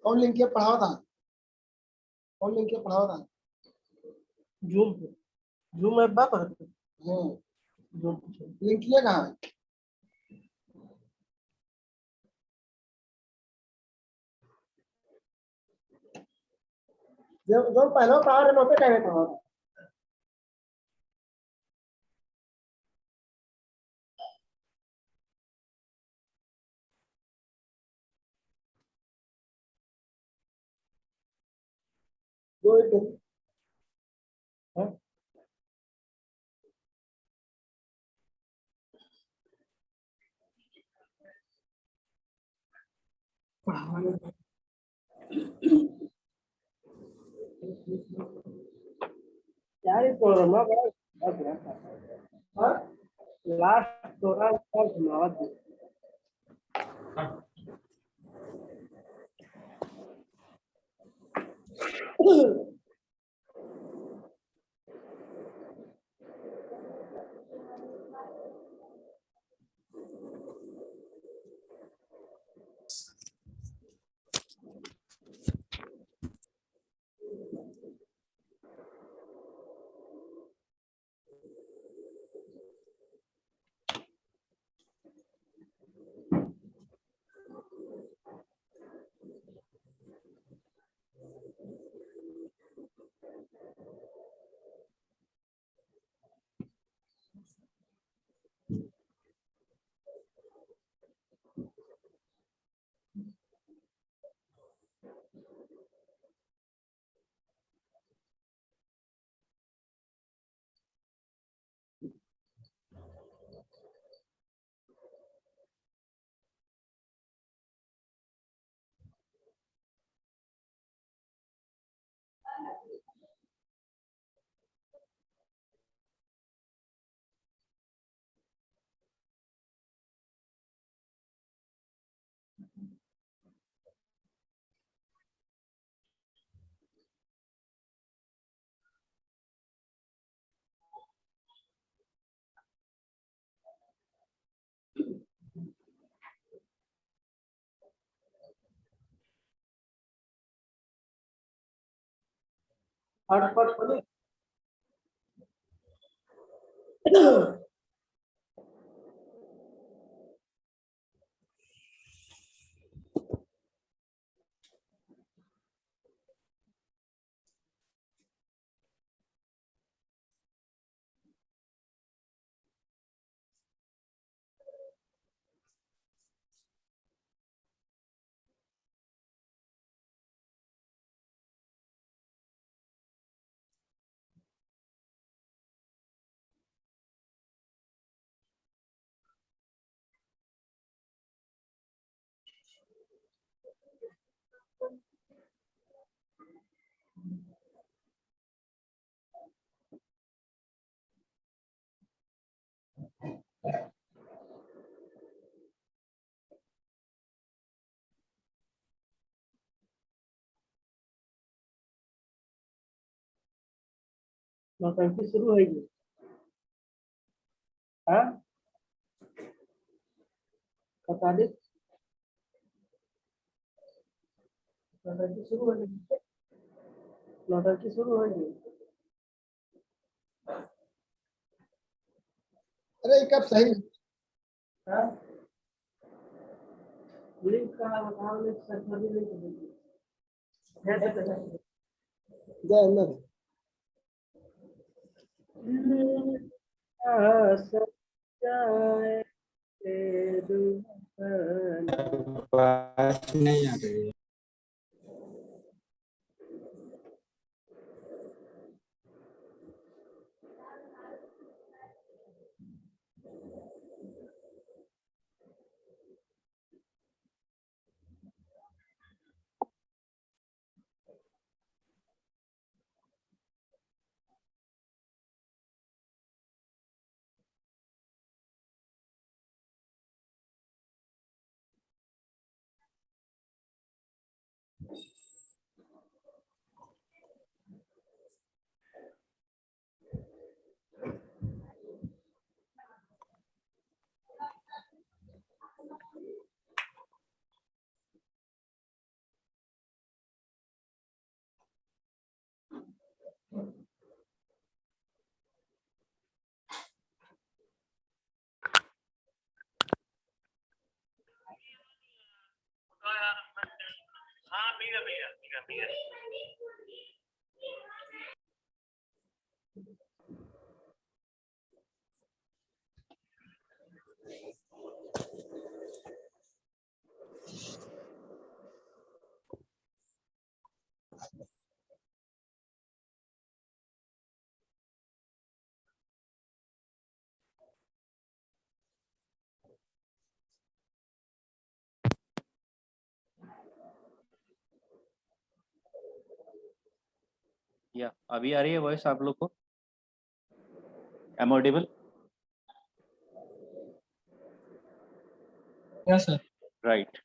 कौन लिंक किया पढ़ाओ था? कौन लिंक किया पढ़ाओ था? जूम पे, जूम ऐप बात है। जूम लिंक किया कहाँ? जो पहले पढ़ा रहे होते टाइम पढ़ा था। दो एक यार ये प्रोग्राम बड़ा हाँ लास्ट प्रोग्राम कल सुनावत है। हटपट बोले नौटंकी शुरू होगी। हाँ बता दे, नौटंकी शुरू होगी, नौटंकी शुरू होगी। अरे कब सही हाँ लिंक कहाँ बताओ, लिंक सर्वर भी लिंक देंगे। जय हिंद बात नहीं आ रही। या अभी आ रही है वॉइस आप लोग को? Am audible? Yes sir. Right,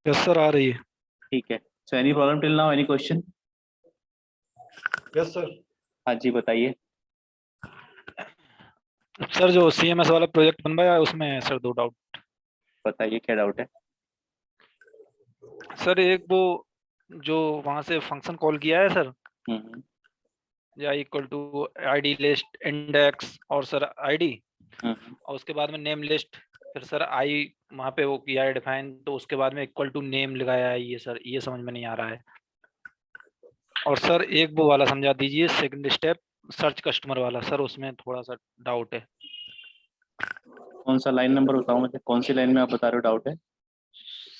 yes sir, आ रही है। ठीक है। So any problem till now, any question? Yes sir. हाँ जी, बताइए। सर जो सीएमएस वाला प्रोजेक्ट बनवाया है उसमें सर 2 डाउट। बताइए क्या डाउट है? सर एक वो जो वहां से फंक्शन कॉल किया है सर, हम्म या equal to ID list index और सर आईडी, हम्म और उसके बाद में नेम लिस्ट, फिर सर आई वहां पे वो किया है डिफाइन, तो उसके बाद में इक्वल टू नेम लगाया है। ये सर ये समझ में नहीं आ रहा है। और सर एक वो वाला समझा दीजिए सेकंड स्टेप, सर्च कस्टमर वाला सर, उसमें थोड़ा सा डाउट है। कौन सा लाइन नंबर बताऊं मुझे? कौन सी लाइन में आप बता रहे हो डाउट है?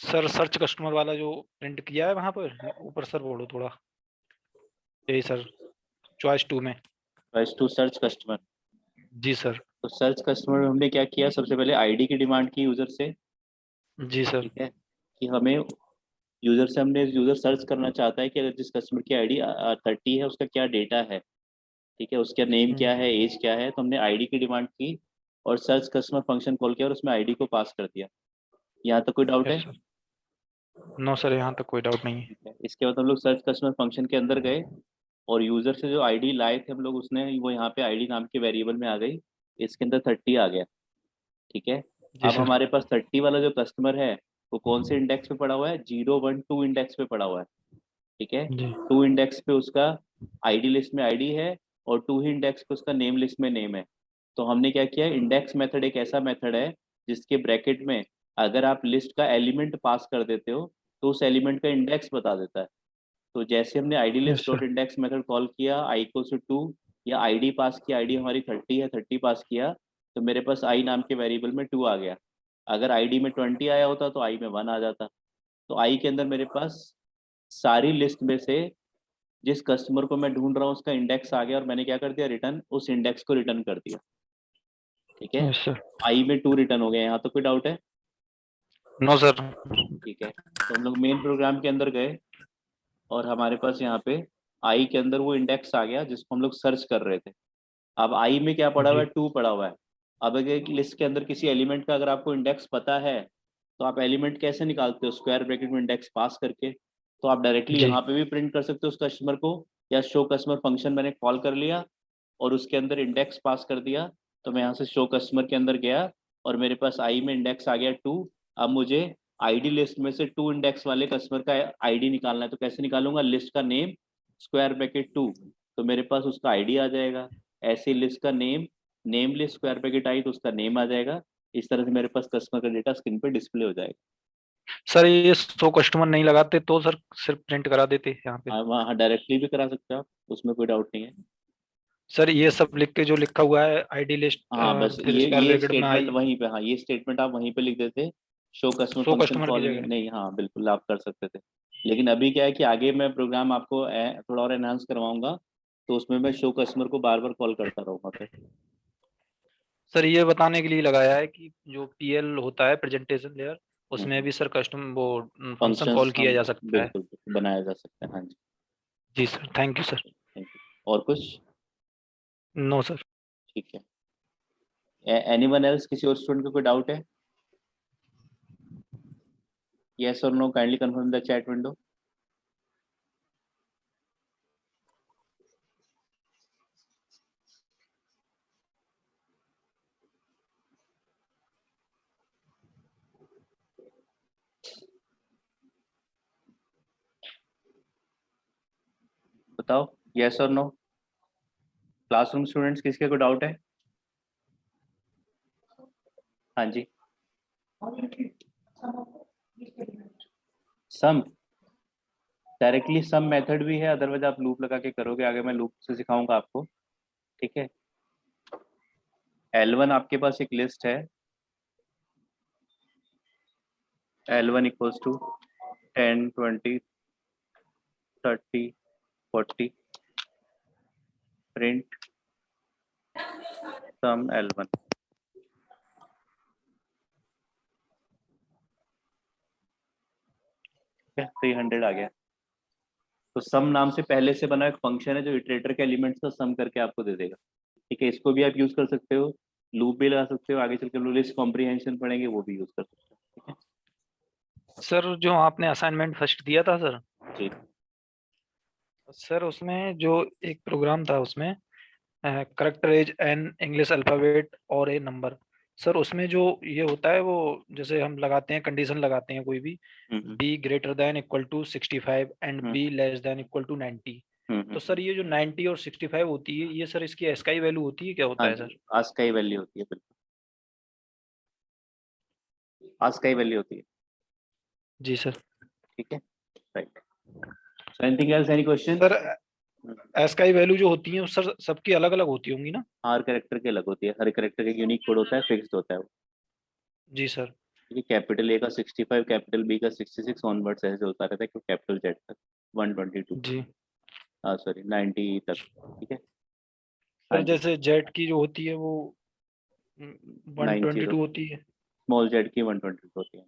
सर सर्च कस्टमर वाला जो प्रिंट किया है वहां पर ऊपर सर, बोलो थोड़ा। यही सर, चॉइस 2 में। Choice two search customer. जी सर। तो सर्च कस्टमर में हमने क्या किया? सबसे पहले आईडी की डिमांड की यूजर से। जी सर। ठीक है, कि हमें यूजर से, हमने यूजर सर्च करना चाहता है कि अगर जिस कस्टमर की आईडी 30 है उसका क्या डेटा है। ठीक है, उसका नेम क्या है, एज क्या है, तो हमने आईडी की डिमांड की और सर्च कस्टमर फंक्शन कॉल किया और उसमें आईडी को पास कर दिया। यहाँ तक कोई डाउट है? Yes sir. नो सर, यहाँ तक कोई डाउट नहीं है। ठीक है, इसके बाद हम लोग सर्च कस्टमर फंक्शन के अंदर गए और यूजर से जो आईडी लाए थे हम लोग, उसने वो यहाँ पे आईडी नाम के वेरिएबल में आ गई, इसके अंदर 30 आ गया। ठीक है, जी अब सर। हमारे पास 30 वाला जो कस्टमर है वो कौन से इंडेक्स पे पड़ा हुआ है? 012 इंडेक्स पे पड़ा हुआ है। ठीक है, जी 2 इंडेक्स पे उसका आईडी लिस्ट में आईडी है और 2 ही इंडेक्स पे उसका नेम लिस्ट में नेम है। तो हमने क्या किया, इंडेक्स मेथड एक ऐसा मेथड है जिसके ब्रैकेट में अगर आप लिस्ट का एलिमेंट पास कर देते हो तो उस एलिमेंट का इंडेक्स बता देता है। तो जैसे हमने ID yes list dot sir. Index method call किया, आई इक्वल टू 2, या आईडी पास की, आईडी हमारी 30 है, 30 पास किया, तो मेरे पास आई नाम के वेरिएबल में 2 आ गया। अगर आईडी में 20 आया होता तो आई में 1 आ जाता। तो आई के अंदर मेरे पास सारी लिस्ट में से जिस कस्टमर को मैं ढूंढ रहा हूँ उसका इंडेक्स आ गया और मैंने क्या कर दिया, रिटर्न उस इंडेक्स को रिटर्न कर दिया। ठीक है, यस सर। आई में 2 रिटर्न हो गया। यहाँ तो कोई डाउट है? No sir. ठीक है, तो हम लोग मेन प्रोग्राम के अंदर गए और हमारे पास यहाँ पे आई के अंदर वो इंडेक्स आ गया जिसको हम लोग सर्च कर रहे थे। अब आई में क्या पड़ा हुआ जी है? 2 पड़ा हुआ है। अब अगर एक लिस्ट के अंदर किसी एलिमेंट का अगर आपको इंडेक्स पता है तो आप एलिमेंट कैसे निकालते हो? स्क्वायर ब्रैकेट में इंडेक्स पास करके। तो आप डायरेक्टली जी यहाँ पे भी प्रिंट कर सकते हो उस कस्टमर को, या शो कस्टमर फंक्शन मैंने कॉल कर लिया और उसके अंदर इंडेक्स पास कर दिया। तो मैं यहाँ से शो कस्टमर के अंदर गया और मेरे पास आई में इंडेक्स आ गया 2। अब मुझे आईडी लिस्ट में से 2 इंडेक्स वाले कस्टमर का आईडी निकालना है। तो कैसे निकालूंगा? लिस्ट का नेम स्क्वायर ब्रैकेट 2, तो मेरे पास उसका आईडी आ जाएगा। ऐसे लिस्ट का name, name list square bracket I तो उसका नेम आ जाएगा। इस तरह से मेरे पास कस्टमर का डेटा स्क्रीन पे डिस्प्ले हो जाएगा। सर, ये सो कस्टमर नहीं लगाते तो सर सिर्फ प्रिंट करा देते यहाँ पे। हाँ, वहाँ डायरेक्टली भी करा सकते हो आप, उसमें कोई डाउट नहीं है। सर ये सब लिख के जो लिखा हुआ है आईडी लिस्ट, हाँ बस फिर ये स्क्वायर ये ब्रैकेट में स्टेटमेंट आई, वहीं पे, हाँ ये स्टेटमेंट आप वहीं पे लिख देते, show customer so function customer की कॉल जगह। नहीं, हाँ बिल्कुल आप कर सकते थे। लेकिन अभी क्या है कि आगे मैं प्रोग्राम आपको थोड़ा और एनहांस करवाऊंगा, तो उसमें मैं शो कस्टमर को बार बार कॉल करता रहूंगा फिर। सर ये बताने के लिए लगाया है कि जो पीएल होता है प्रेजेंटेशन लेयर, उसमें भी सर कस्टम वो फंक्शन फंक्शंस कॉल हम किया जा सकता है। बिल्कुल बिल्कुल बनाया जा सकता है। हाँ जी, जी sir, thank you sir. Thank you. और कुछ? No sir. ठीक है, एनीवन एल्स? किसी और स्टूडेंट को कोई डाउट है? यस और no, kindly confirm the chat window. बताओ यस और नो। क्लासरूम स्टूडेंट्स किसके को डाउट है? हाँ जी। सम? डायरेक्टली सम मेथड भी है, अदरवाइज आप लूप लगा के करोगे, आगे मैं लूप से सिखाऊंगा आपको, ठीक है। L1 आपके पास एक लिस्ट है, L1 equals to 10 20 30 40 print sum L1। 300 आ गया। तो सम नाम से पहले से बना एक फंक्शन है जो इटरेटर के एलिमेंट्स का सम करके आपको दे देगा, ठीक है। इसको भी आप यूज कर सकते हो, लूप भी लगा सकते हो, आगे चल के लिस्ट कॉम्प्रिहेंशन पढ़ेंगे वो भी यूज कर सकते हो, ठीक है। सर जो आपने असाइनमेंट फर्स्ट दिया था सर, जी सर उसमें जो एक प्रोग्राम था उसमें character as an English alphabet और ए नंबर, सर उसमें जो ये होता है वो जैसे हम लगाते हैं कंडीशन लगाते हैं कोई भी, B greater than equal to 65 and B less than equal to 90, तो सर ये जो 90 और 65 होती है ये सर इसकी एस्काई वैल्यू होती है, क्या होता हाँ है सर? ASCII वैल्यू होती है, बिल्कुल ASCII वैल्यू होती है, जी सर। ठीक है, right. So anything else, any question? Sir ASCII value जो होती है वो सर सबकी अलग अलग होती होंगी ना? हर कैरेक्टर की अलग होती है, हर कैरेक्टर का यूनिक कोड होता है, फिक्स्ड होता है वो, जी सर। ठीक है। कैपिटल ए का 65, कैपिटल बी का 66 ऑनवर्ड्स ऐसे होता रहता है, कैपिटल जेड तक 122, जी सॉरी 90 तक, ठीक है। हाँ सर जी, जैसे जेड की जो होती है वो 90, 122 होती है, स्मॉल जेड की 122 होती है।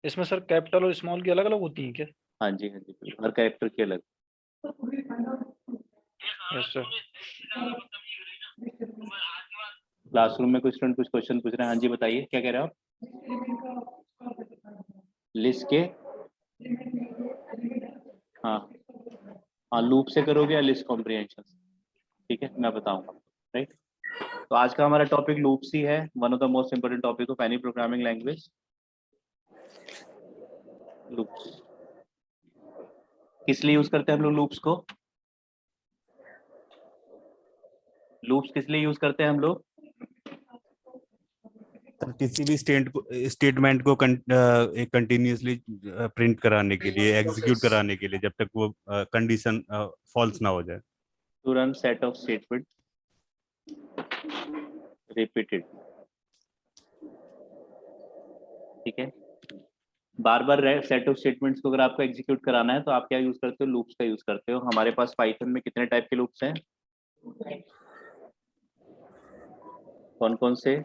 इसमें सर कैपिटल और स्मॉल की अलग अलग होती हैं क्या? हाँ जी, हाँ जी, बिल्कुल, हर कैरेक्टर की अलग। Yes sir. क्लासरूम में कुछ स्टूडेंट कुछ क्वेश्चन पूछ रहे हैं, हाँ जी बताइए क्या कह रहे हो आप? लिस्ट के, हाँ हाँ, लूप से करोगे या लिस्ट कॉम्प्रिहेंशन, ठीक है, मैं बताऊंगा, राइट। तो आज का हमारा टॉपिक लूप्स ही है, one of the most important topic of any programming language, loops. किस लिए यूज करते हैं हम लोग लूप्स को? लूप्स किस लिए यूज करते हैं हम लोग? किसी भी स्टेटमेंट को कंटिन्यूअसली प्रिंट कराने के लिए, एग्जीक्यूट कराने के लिए, जब तक वो कंडीशन फॉल्स ना हो जाए। To run set of statement repeated, ठीक है। बार बार सेट ऑफ स्टेटमेंट्स को अगर आपको एग्जीक्यूट कराना है तो आप क्या यूज करते हो? लूप्स का यूज करते हो। हमारे पास पाइथन में कितने टाइप के लूप्स हैं? कौन कौन से?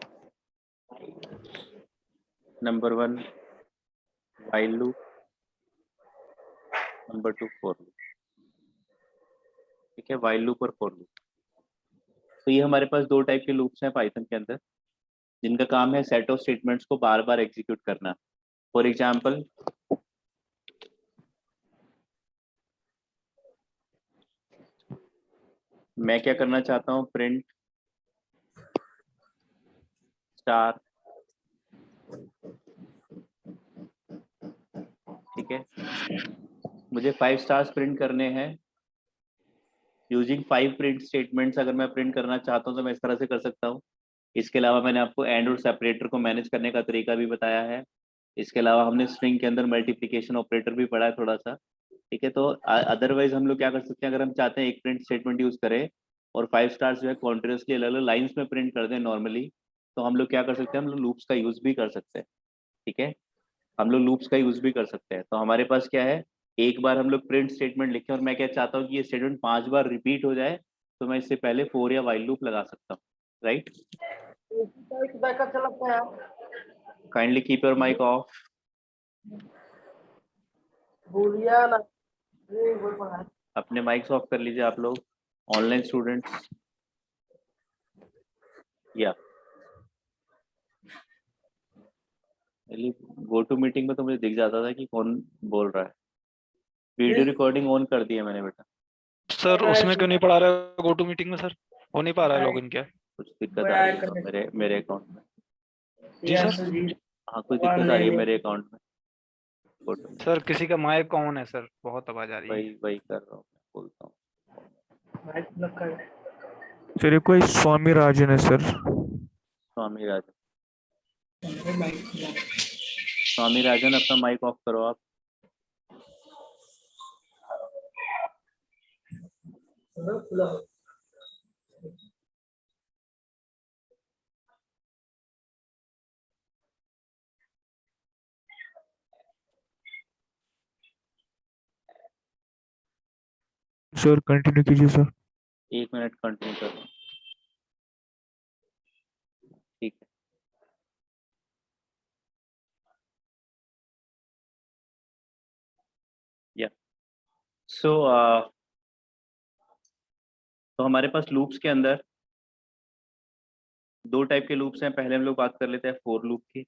Number 1 while loop, number 2 for loop, ठीक है, while लूप और for लूप। तो ये हमारे पास दो टाइप के लूप्स हैं पाइथन के अंदर, जिनका काम है सेट ऑफ स्टेटमेंट्स को बार बार एग्जीक्यूट करना। फॉर एग्जाम्पल, मैं क्या करना चाहता हूँ, प्रिंट स्टार, ठीक है, मुझे 5 स्टार्स प्रिंट करने हैं यूजिंग 5 प्रिंट स्टेटमेंट्स। अगर मैं प्रिंट करना चाहता हूँ तो मैं इस तरह से कर सकता हूँ। इसके अलावा मैंने आपको एंड और सेपरेटर को मैनेज करने का तरीका भी बताया है। इसके अलावा हमने स्ट्रिंग के अंदर मल्टीप्लिकेशन ऑपरेटर भी पढ़ा है थोड़ा सा, ठीक है। तो अदरवाइज हम लोग क्या कर सकते हैं, अगर हम चाहते हैं एक प्रिंट स्टेटमेंट यूज करें और 5 स्टार्स जो है कॉन्टिन्यूसली अलग अलग लाइन्स में प्रिंट कर दें नॉर्मली, तो हम लोग क्या कर सकते हैं, हम लोग लूप्स का यूज भी कर सकते हैं, ठीक है। हम लोग लूप्स का यूज भी कर सकते हैं। तो हमारे पास क्या है, एक बार हम लोग प्रिंट स्टेटमेंट लिखें और मैं क्या चाहता हूँ कि ये स्टेटमेंट 5 बार रिपीट हो जाए, तो मैं इससे पहले फॉर या व्हाइल लूप लगा सकता हूँ, राइट। बैकअप चलाते हैं, kindly keep your mic off. भूलिया ना ये वो पढ़ा। अपने माइक्स ऑफ कर लीजिए आप लोग, ऑनलाइन स्टूडेंट्स। या गो टू मीटिंग में तो मुझे दिख जाता था कि कौन बोल रहा है। वीडियो रिकॉर्डिंग ऑन कर दी है मैंने बेटा। सर उसमें क्यों नहीं पढ़ा रहा है गो टू मीटिंग में? सर हो नहीं पा रहा है लॉगिन क्या? कुछ दिक्कत आ रही है मेरे अकाउंट में। जी सर। हाँ कुछ दिक्कत आ रही है मेरे अकाउंट में। सर किसी का माइक ऑन है सर, बहुत आवाज आ रही है। वही कर रहा हूँ, बोलता हूँ। सर ये कोई स्वामी राजन है सर। स्वामी राजन, स्वामी राजन अपना माइक ऑफ करो आप। खुला हो। सर कंटिन्यू कीजिए सर। 1 मिनट कंटिन्यू कर रहा हूँ। ठीक है। या सो तो हमारे पास लूप्स के अंदर 2 टाइप के लूप्स हैं। पहले हम लोग बात कर लेते हैं फोर लूप की।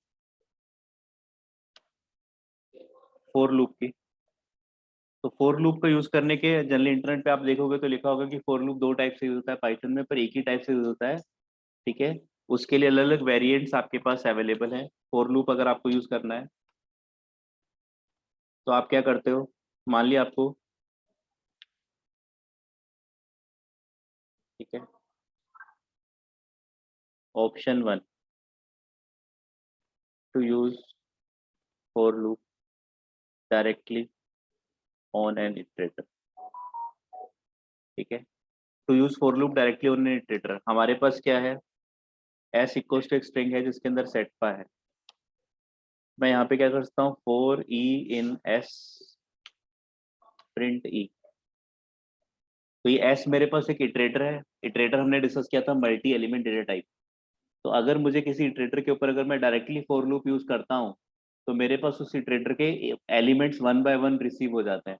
फोर लूप की तो फोर लूप का यूज करने के जनरली इंटरनेट पे आप देखोगे तो लिखा होगा कि फोर लूप 2 टाइप से यूज होता है पाइथन में, पर एक ही टाइप से यूज होता है। ठीक है। उसके लिए अलग अलग वेरिएंट्स आपके पास अवेलेबल है। फोर लूप अगर आपको यूज करना है तो आप क्या करते हो, मान लिया आपको, ठीक है, option 1 to use for loop directly on an iterator. ठीक है। To use for loop directly on an iterator, हमारे पास क्या है, एस इक्वल्स टू एक स्ट्रिंग है जिसके अंदर सेटपा है। मैं यहाँ पे क्या कर सकता हूँ, four E in S print ई। तो ये एस मेरे पास एक इटरेटर है। इटरेटर हमने डिस्कस किया था मल्टी एलिमेंट डेटा टाइप। तो अगर मुझे किसी इटरेटर के ऊपर अगर मैं डायरेक्टली फोर लूप यूज करता हूँ तो मेरे पास उस इटरेटर के एलिमेंट्स 1 बाय 1 रिसीव हो जाते हैं।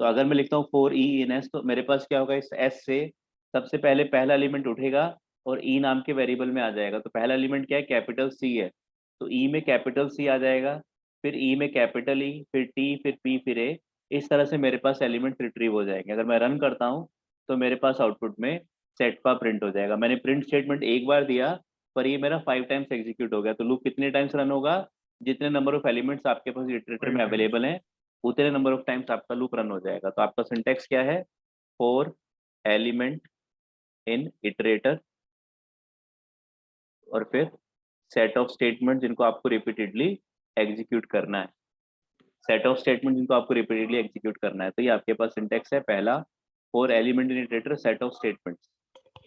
तो अगर मैं लिखता हूँ फोर ई इन एस तो मेरे पास क्या होगा, इस एस से सबसे पहले पहला एलिमेंट उठेगा और ई नाम के वेरिएबल में आ जाएगा। तो पहला एलिमेंट क्या है, कैपिटल सी है, तो ई में कैपिटल सी आ जाएगा, फिर ई में कैपिटल ई, फिर टी, फिर पी, फिर ए। इस तरह से मेरे पास एलिमेंट रिट्रीव हो जाएंगे। अगर मैं रन करता हूँ तो मेरे पास आउटपुट में सेटपा प्रिंट हो जाएगा। मैंने प्रिंट स्टेटमेंट एक बार दिया पर ये मेरा 5 टाइम्स एग्जीक्यूट हो गया। तो लूप कितने टाइम्स रन होगा, जितने नंबर ऑफ एलिमेंट्स आपके पास इटरेटर में अवेलेबल हैं उतने नंबर ऑफ टाइम्स आपका लूप रन हो जाएगा। तो आपका सिंटेक्स क्या है, फोर एलिमेंट इन इटरेटर और फिर सेट ऑफ स्टेटमेंट जिनको आपको रिपीटेडली एग्जीक्यूट करना है। सेट ऑफ स्टेटमेंट जिनको आपको रिपीटेडली एग्जीक्यूट करना है। तो ये आपके पास सिंटेक्स है पहला, four element in iterator set of statements.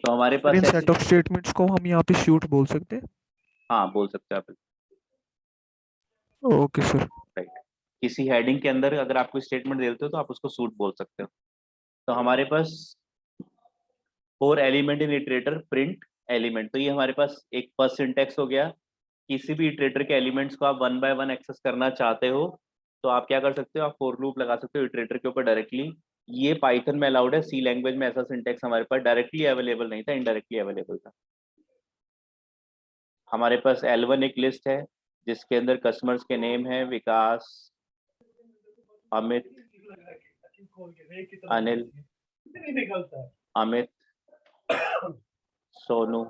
तो हमारे sir in pass set of statements को हम यहाँ पे शूट बोल सकते हैं। हाँ बोल सकते हो आप। Okay sir. राइट। किसी हेडिंग के अंदर अगर आपको स्टेटमेंट देते हो तो आप उसको सूट बोल सकते हो। तो हमारे पास for element in iterator print element, तो ये हमारे पास एक फर्स्ट सिंटेक्स हो गया। किसी भी इटरेटर के एलिमेंट्स को आप 1 बाय 1 एक्सेस करना चाहते हो तो आप क्या कर सकते हो, आप फोर लूप लगा सकते हो इटरेटर के ऊपर डायरेक्टली। ये पाइथन में अलाउड है, सी लैंग्वेज में ऐसा सिंटेक्स हमारे पास डायरेक्टली अवेलेबल नहीं था, इनडायरेक्टली अवेलेबल था। हमारे पास L1 एक लिस्ट है जिसके अंदर कस्टमर्स के नेम है विकास, अमित, अनिल, अमित, सोनू।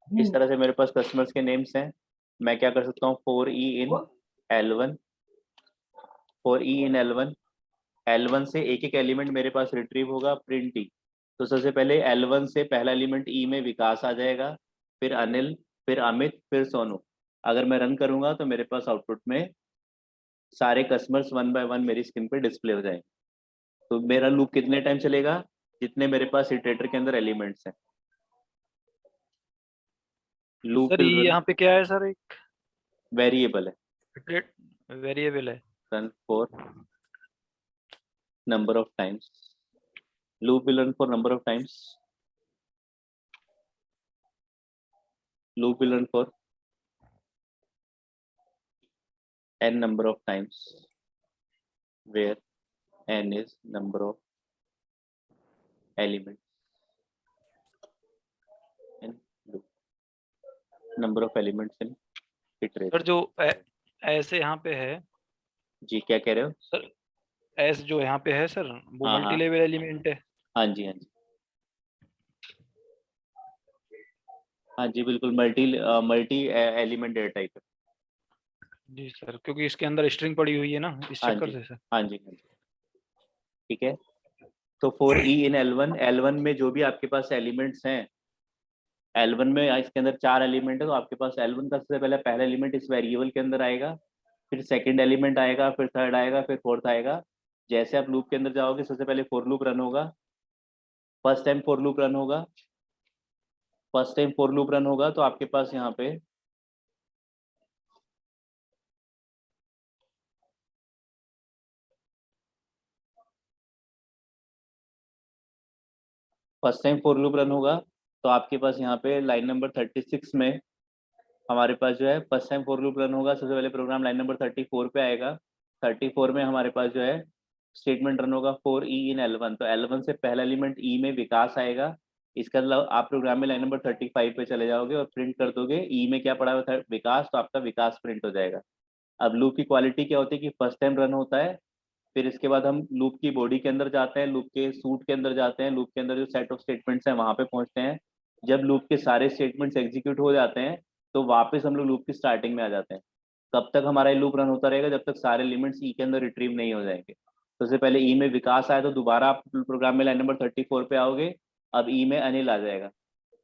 इस तरह से मेरे पास कस्टमर्स के नेम्स हैं। मैं क्या कर सकता हूँ, फोर ई इन L1, फोर ई इन L1, L1 से एक एक एलिमेंट मेरे पास रिट्रीव होगा प्रिंट ई। तो सबसे पहले L1 से पहला एलिमेंट ई में विकास आ जाएगा, फिर अनिल, फिर अमित, फिर सोनू। अगर मैं रन करूंगा तो मेरे पास आउटपुट में सारे कस्टमर्स 1 बाय 1 मेरी स्क्रीन पे डिस्प्ले हो जाएंगे। तो मेरा लूप कितने टाइम चलेगा, जितने मेरे पास इटरेटर के अंदर एलिमेंट्स हैं। लूप सर ये यहाँ पे क्या है सर, एक वेरिएबल है, वेरिएबल है। Run for number of times, loop will run for number of times, loop will run for n number of times where n is number of elements in loop, number of elements in iterator। Sir जो ऐसे यहाँ पे है, जी क्या कह रहे हो sir S जो यहाँ पे है सर वो हाँ, मल्टी हाँ। लेवल एलिमेंट है। हाँ जी, हाँ जी, हाँ जी, बिल्कुल मल्टी एलिमेंट डेटा टाइप है। जी सर, क्योंकि इसके अंदर स्ट्रिंग पड़ी हुई है ना, इस हाँ चक्कर जी, से सर। हाँ जी, हाँ जी, ठीक है। तो फोर ई इन L1 में जो भी आपके पास एलिमेंट्स हैं, L1 में इसके अंदर 4 एलिमेंट है, तो आपके पास L1 का सबसे पहले पहला एलिमेंट इस वेरिएबल के अंदर आएगा, फिर सेकंड एलिमेंट आएगा, फिर थर्ड आएगा, फिर फोर्थ आएगा। जैसे आप लूप के अंदर जाओगे सबसे पहले फोर लूप रन होगा, first time for loop run होगा, first time for loop run होगा तो आपके पास यहाँ पे first time for loop run होगा तो आपके पास यहाँ पे लाइन नंबर 36 में हमारे पास जो है first time for loop run होगा। सबसे पहले प्रोग्राम लाइन नंबर 34 पे आएगा। 34 में हमारे पास जो है स्टेटमेंट रन होगा फॉर ई इन L1, तो L1 से पहला एलिमेंट ई में विकास आएगा। इसका मतलब आप प्रोग्राम में लाइन नंबर 35 पे चले जाओगे और प्रिंट कर दोगे ई में क्या पड़ा हुआ था, विकास, तो आपका विकास प्रिंट हो जाएगा। अब लूप की क्वालिटी क्या होती है कि फर्स्ट टाइम रन होता है, फिर इसके बाद हम लूप की बॉडी के अंदर जाते हैं, लूप के सूट के अंदर जाते हैं, लूप के अंदर जो सेट ऑफ स्टेटमेंट्स हैं वहां पे पहुंचते हैं। जब लूप के सारे स्टेटमेंट्स एग्जीक्यूट हो जाते हैं तो वापस हम लोग लूप की स्टार्टिंग में आ जाते हैं। कब तक हमारा ये लूप रन होता रहेगा, जब तक सारे एलिमेंट्स ई के अंदर रिट्रीव नहीं हो जाएंगे। तो सबसे पहले ई में विकास आया तो दोबारा आप प्रोग्राम में लाइन नंबर 34 पे आओगे, अब ई में अनिल आ जाएगा।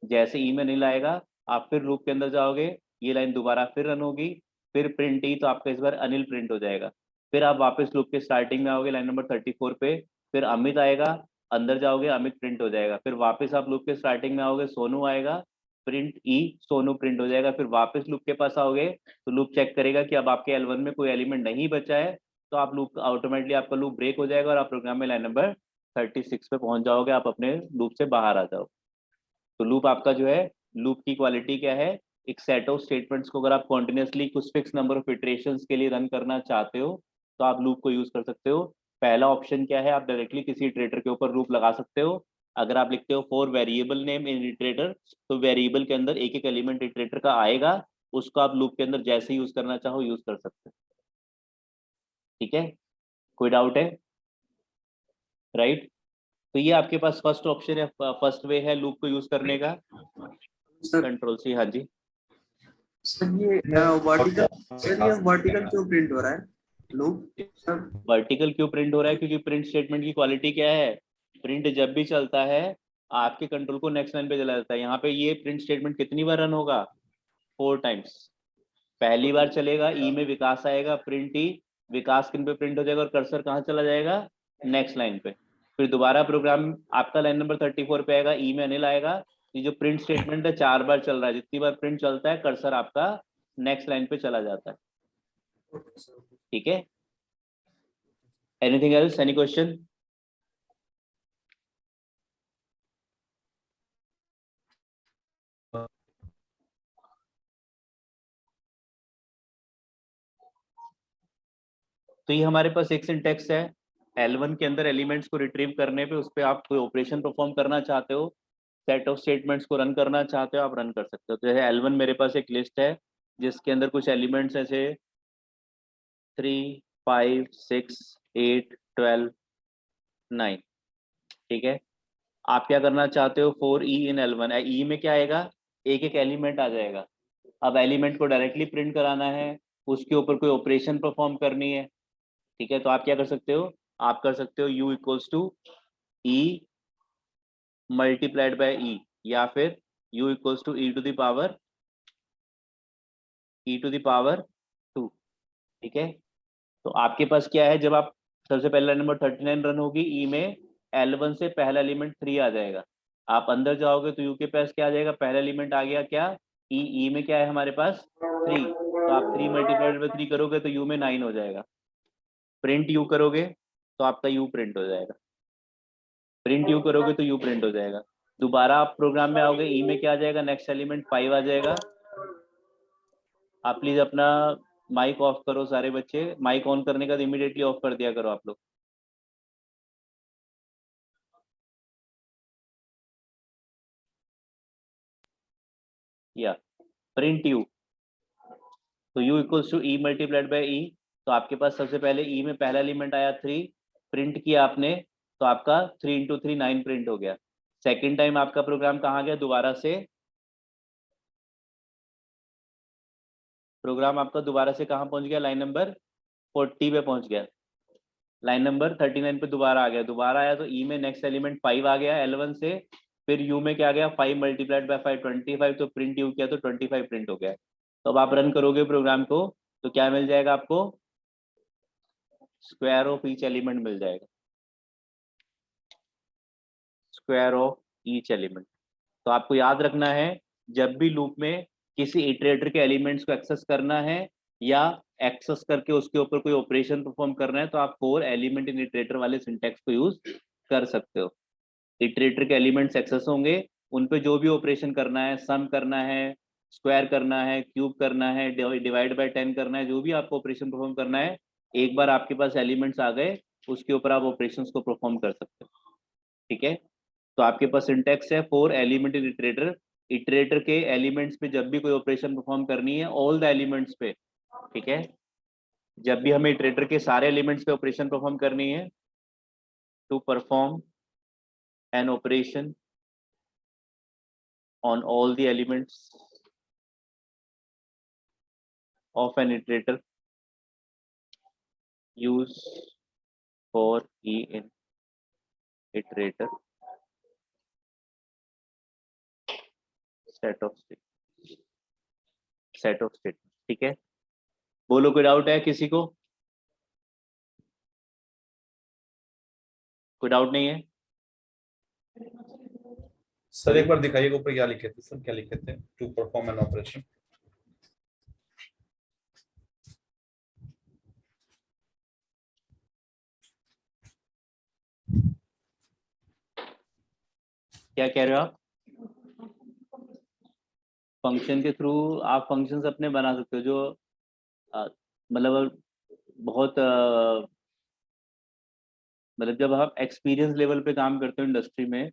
जैसे ई में अनिल आएगा आप फिर लूप के अंदर जाओगे, ये लाइन दोबारा फिर रन होगी, फिर प्रिंट ई, तो आपका इस बार अनिल प्रिंट हो जाएगा। फिर आप वापस लूप के स्टार्टिंग में आओगे लाइन नंबर 34 पे, फिर अमित आएगा, अंदर जाओगे अमित प्रिंट हो जाएगा। फिर वापस आप लूप के स्टार्टिंग में आओगे, सोनू आएगा, प्रिंट ई, सोनू प्रिंट हो जाएगा। फिर वापस लूप के पास आओगे तो लूप चेक करेगा कि अब आपके L1 में कोई एलिमेंट नहीं बचा है, तो आप लूप ऑटोमेटिकली आपका लूप ब्रेक हो जाएगा और आप प्रोग्राम में लाइन नंबर 36 पे पहुंच जाओगे, आप अपने लूप से बाहर आ जाओ। तो लूप आपका जो है, लूप की क्वालिटी क्या है, एक सेट ऑफ स्टेटमेंट्स को अगर आप कॉन्टिन्यूसली कुछ फिक्स नंबर ऑफ इटरेशंस के लिए रन करना चाहते हो तो आप लूप को यूज कर सकते हो। पहला ऑप्शन क्या है, आप डायरेक्टली किसी इटरेटर के ऊपर लूप लगा सकते हो। अगर आप लिखते हो for variable name in iterator, तो वेरिएबल के अंदर एक एक एलिमेंट इटरेटर का आएगा, उसको आप लूप के अंदर जैसे यूज करना चाहो यूज कर सकते हो। ठीक है, कोई डाउट है? राइट, तो ये आपके पास फर्स्ट ऑप्शन है, फर्स्ट वे है लूप को यूज करने का। कंट्रोल सी, हाँ जी सर ये वर्टिकल क्यों प्रिंट हो रहा है लूप सर? वर्टिकल क्यों प्रिंट हो रहा है, क्योंकि प्रिंट स्टेटमेंट की क्वालिटी क्या है, प्रिंट जब भी चलता है आपके कंट्रोल को नेक्स्ट लाइन पे चला जाता है। यहाँ पे ये प्रिंट स्टेटमेंट कितनी बार रन होगा, 4 टाइम्स। पहली बार चलेगा ई में विकास आएगा, प्रिंट ई, विकास किन पे प्रिंट हो जाएगा और कर्सर कहाँ चला जाएगा, नेक्स्ट लाइन पे। फिर दोबारा प्रोग्राम आपका लाइन नंबर 34 पे आएगा, ई में अनिल आएगा। ये जो प्रिंट स्टेटमेंट है 4 बार चल रहा है, जितनी बार प्रिंट चलता है कर्सर आपका नेक्स्ट लाइन पे चला जाता है। ठीक है, एनीथिंग एल्स, एनी क्वेश्चन? तो ये हमारे पास एक सिंटेक्स है, L1 के अंदर एलिमेंट्स को रिट्रीव करने पे, उस पर आप कोई ऑपरेशन परफॉर्म करना चाहते हो, सेट ऑफ स्टेटमेंट्स को रन करना चाहते हो, आप रन कर सकते हो। तो जैसे L1 मेरे पास एक लिस्ट है जिसके अंदर कुछ एलिमेंट्स ऐसे 3, 5, 6, 8, 12, 9। ठीक है, आप क्या करना चाहते हो, फॉर ई इन L1, ई में क्या आएगा, एक एक एलिमेंट आ जाएगा। अब एलिमेंट को डायरेक्टली प्रिंट कराना है, उसके ऊपर कोई ऑपरेशन परफॉर्म करनी है। ठीक है, तो आप क्या कर सकते हो, आप कर सकते हो u equals to E multiplied by E, या फिर u equals to E to the power 2। ठीक है, तो आपके पास क्या है, जब आप सबसे पहला नंबर 39 रन होगी, ई में L1 से पहला एलिमेंट 3 आ जाएगा। आप अंदर जाओगे तो u के पास क्या आ जाएगा, पहला एलिमेंट आ गया क्या, ई में क्या है हमारे पास 3, तो आप 3 मल्टीप्लाइड बाय 3 करोगे तो u में 9 हो जाएगा। प्रिंट यू करोगे तो आपका यू प्रिंट हो जाएगा, प्रिंट यू करोगे तो यू प्रिंट हो जाएगा। दोबारा आप प्रोग्राम में आओगे, ई में क्या आ जाएगा, नेक्स्ट एलिमेंट 5 आ जाएगा। आप प्लीज अपना माइक ऑफ करो सारे बच्चे, माइक ऑन करने का इमीडिएटली ऑफ कर दिया करो आप लोग। या प्रिंट यू, तो u equals to E multiplied by E, तो आपके पास सबसे पहले ई में पहला एलिमेंट आया 3, प्रिंट किया आपने, तो आपका 3 इंटू 3 9 प्रिंट हो गया। सेकेंड टाइम आपका प्रोग्राम कहाँ गया, दोबारा से प्रोग्राम आपका दोबारा से कहाँ पहुंच गया, लाइन नंबर 40 पे पहुंच गया। लाइन नंबर 39 पे दोबारा आ गया, दोबारा आया तो ई में नेक्स्ट एलिमेंट 5 आ गया L1 से, फिर यू में क्या आ गया, 5 मल्टीप्लाइड बाय 5 25, तो प्रिंट यू किया तो 25 प्रिंट हो गया। तो अब आप रन करोगे प्रोग्राम को तो क्या मिल जाएगा आपको, स्क्वायर ऑफ ईच एलिमेंट मिल जाएगा। Square of each element. तो आपको याद रखना है जब भी लूप में किसी इटरेटर के एलिमेंट्स को एक्सेस करना है या एक्सेस करके उसके ऊपर कोई ऑपरेशन परफॉर्म करना है तो आप 4 एलिमेंट इन इटरेटर वाले सिंटैक्स को यूज कर सकते हो। इटरेटर के एलिमेंट्स एक्सेस होंगे, उन पे जो भी ऑपरेशन करना है, सम करना है, स्क्वायर करना है, क्यूब करना है, डिवाइड बाय 10 करना है, जो भी आपको ऑपरेशन परफॉर्म करना है, एक बार आपके पास एलिमेंट्स आ गए उसके ऊपर आप ऑपरेशंस को परफॉर्म कर सकते हो। ठीक है, तो आपके पास सिंटैक्स है 4 एलिमेंट इन इटरेटर। इटरेटर के एलिमेंट्स पे जब भी कोई ऑपरेशन परफॉर्म करनी है, ऑल द एलिमेंट्स पे, ठीक है, जब भी हमें इटरेटर के सारे एलिमेंट्स पे ऑपरेशन परफॉर्म करनी है, to perform an operation on all the elements of an iterator, use for e in iterator set of state। ठीक है, बोलो कोई डाउट है किसी को? कोई डाउट नहीं है? सर एक बार दिखाइएगा ऊपर क्या लिखे थे सर, क्या लिखे थे? To perform an operation. क्या कह रहे हो आप? फंक्शन के थ्रू आप फंक्शंस अपने बना सकते हो जो मतलब बहुत मतलब जब आप एक्सपीरियंस लेवल पे काम करते हो इंडस्ट्री में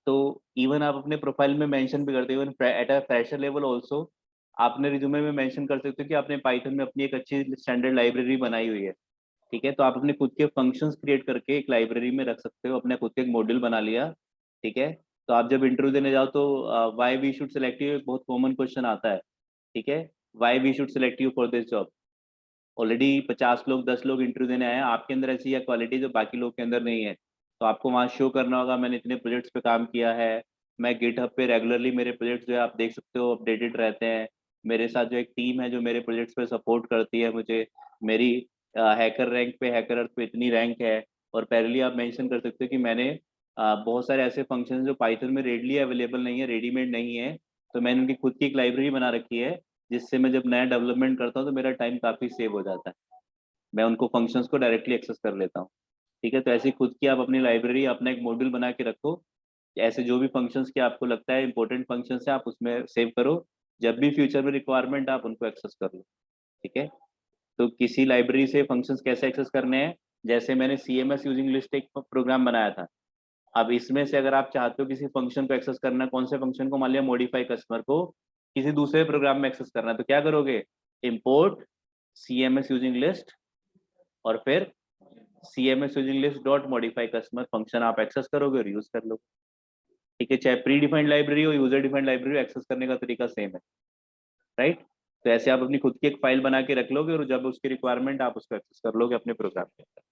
तो इवन आप अपने प्रोफाइल में मेंशन भी करते हो, even at a fresher level also आपने रिज्यूमे में मेंशन कर सकते हो कि आपने पाइथन में अपनी एक अच्छी स्टैंडर्ड लाइब्रेरी बनाई हुई है। ठीक है, तो आप अपने खुद के फंक्शंस क्रिएट करके एक लाइब्रेरी में रख सकते हो, अपने खुद के एक मॉड्यूल बना लिया। ठीक है, तो आप जब इंटरव्यू देने जाओ तो why we should select you, एक बहुत कॉमन क्वेश्चन आता है। ठीक है, why we should select you for this job. Already 50 लोग 10 लोग इंटरव्यू देने आए हैं, आपके अंदर ऐसी है क्वालिटी जो बाकी लोग के अंदर नहीं है, तो आपको वहाँ शो करना होगा मैंने इतने प्रोजेक्ट्स पे काम किया है, मैं गिटहब पे रेगुलरली मेरे प्रोजेक्ट्स जो है आप देख सकते हो अपडेटेड रहते हैं, मेरे साथ जो एक टीम है जो मेरे प्रोजेक्ट्स पे सपोर्ट करती है मुझे, मेरी हैकर रैंक पे हैकर अर्थ पे इतनी रैंक है। और पहले आप मेंशन कर सकते हो कि मैंने बहुत सारे ऐसे फंक्शन जो पाइथन में रेडली अवेलेबल नहीं है, रेडीमेड नहीं है, तो मैंने उनकी खुद की एक लाइब्रेरी बना रखी है जिससे मैं जब नया डेवलपमेंट करता हूँ तो मेरा टाइम काफ़ी सेव हो जाता है, मैं उनको फंक्शंस को डायरेक्टली एक्सेस कर लेता हूँ। ठीक है, तो ऐसी खुद की आप अपनी लाइब्रेरी अपना एक मॉड्यूल बना के रखो, ऐसे जो भी फंक्शंस के आपको लगता है इंपॉर्टेंट फंक्शंस है आप उसमें सेव करो, जब भी फ्यूचर में रिक्वायरमेंट आप उनको एक्सेस कर लो। ठीक है, तो किसी लाइब्रेरी से फंक्शंस कैसे एक्सेस करने हैं, जैसे मैंने CMS यूजिंग लिस्ट एक प्रोग्राम बनाया था, अब इसमें से अगर आप चाहते हो किसी फंक्शन को एक्सेस करना, कौन से फंक्शन को, मान लिया मॉडिफाई कस्टमर को किसी दूसरे प्रोग्राम में एक्सेस करना है, तो क्या करोगे, इम्पोर्ट CMS यूजिंग लिस्ट और फिर CMS using list dot modify customer function आप एक्सेस करोगे और यूज कर लो। ठीक है, चाहे प्री डिफाइंड लाइब्रेरी हो यूजर डिफाइंड लाइब्रेरी हो, एक्सेस करने का तरीका सेम है, राइट। तो ऐसे आप अपनी खुद की एक फाइल बना के रख लोगे और जब उसकी रिक्वायरमेंट आप उसको एक्सेस कर लोगे अपने प्रोग्राम के अंदर।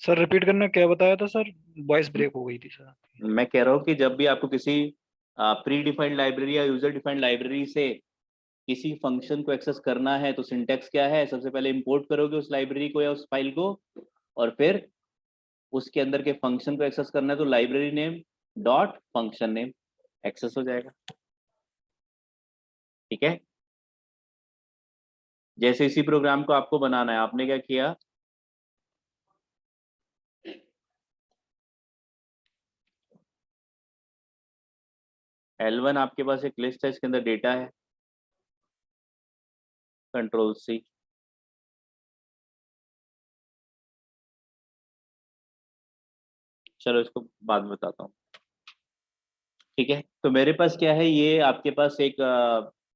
सर रिपीट करना, क्या बताया था सर? वॉइस ब्रेक हो गई थी सर। मैं कह रहा हूँ कि जब भी आपको किसी प्री डिफाइंड लाइब्रेरी या यूजर डिफाइंड लाइब्रेरी से किसी फंक्शन को एक्सेस करना है तो सिंटैक्स क्या है, सबसे पहले इंपोर्ट करोगे उस लाइब्रेरी को या उस फाइल को, और फिर उसके अंदर के फंक्शन को एक्सेस करना है तो library name dot function name access हो जाएगा। ठीक है, जैसे इसी प्रोग्राम को आपको बनाना है, आपने क्या किया, L1 आपके पास एक लिस्ट है, इसके अंदर डेटा है, Ctrl+C, चलो इसको बाद में बताता हूँ। ठीक है, तो मेरे पास क्या है, ये आपके पास एक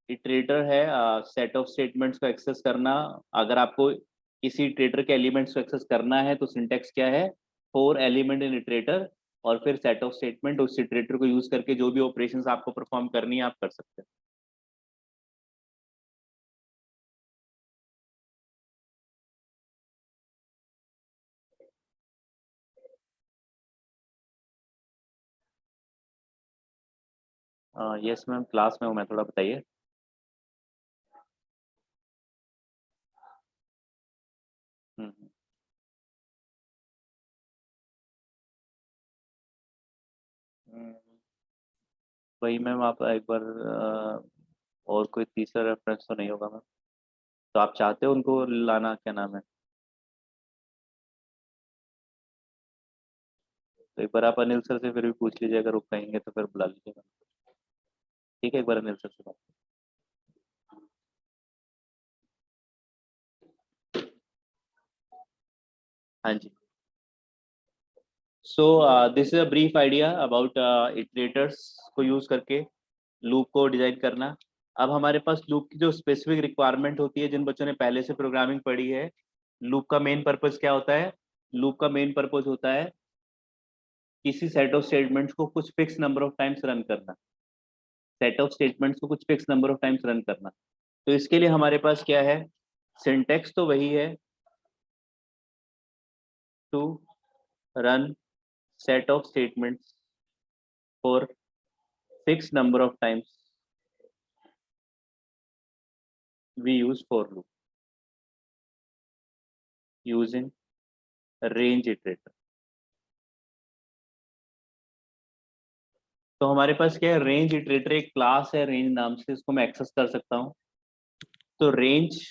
इटरेटर है, सेट ऑफ स्टेटमेंट्स को एक्सेस करना, अगर आपको किसी इटरेटर के एलिमेंट्स को एक्सेस करना है तो सिंटैक्स क्या है, 4 एलिमेंट इन इटरेटर और फिर सेट ऑफ स्टेटमेंट, उस इटरेटर को यूज करके जो भी ऑपरेशंस आपको परफॉर्म करनी है आप कर सकते हैं। यस मैम, क्लास में हूँ मैं, थोड़ा बताइए। हम्म, वही मैम, आप एक बार और कोई तीसरा रेफरेंस तो नहीं होगा मैम? तो आप चाहते हो उनको लाना, क्या नाम है? तो एक बार आप अनिल सर से फिर भी पूछ लीजिए, अगर वो कहेंगे तो फिर बुला लीजिएगा। ठीक है, एक बार अनिल सर से बात। हाँ जी। So this is a brief idea about iterators को यूज करके लूप को डिजाइन करना। अब हमारे पास लूप की जो स्पेसिफिक रिक्वायरमेंट होती है, जिन बच्चों ने पहले से प्रोग्रामिंग पढ़ी है, लूप का मेन पर्पस क्या होता है? लूप का मेन पर्पस होता है किसी सेट ऑफ स्टेटमेंट्स को कुछ fix number of times run करना। सेट ऑफ स्टेटमेंट्स को कुछ fix number of times run करना। तो इसके लिए हमारे पास क्या है? सिंटेक्स तो वही है, to run set of statements for fixed number of times we use for loop using range iterator। तो हमारे पास क्या है? रेंज इटरेटर एक क्लास है, रेंज नाम से, इसको मैं एक्सेस कर सकता हूँ। तो रेंज,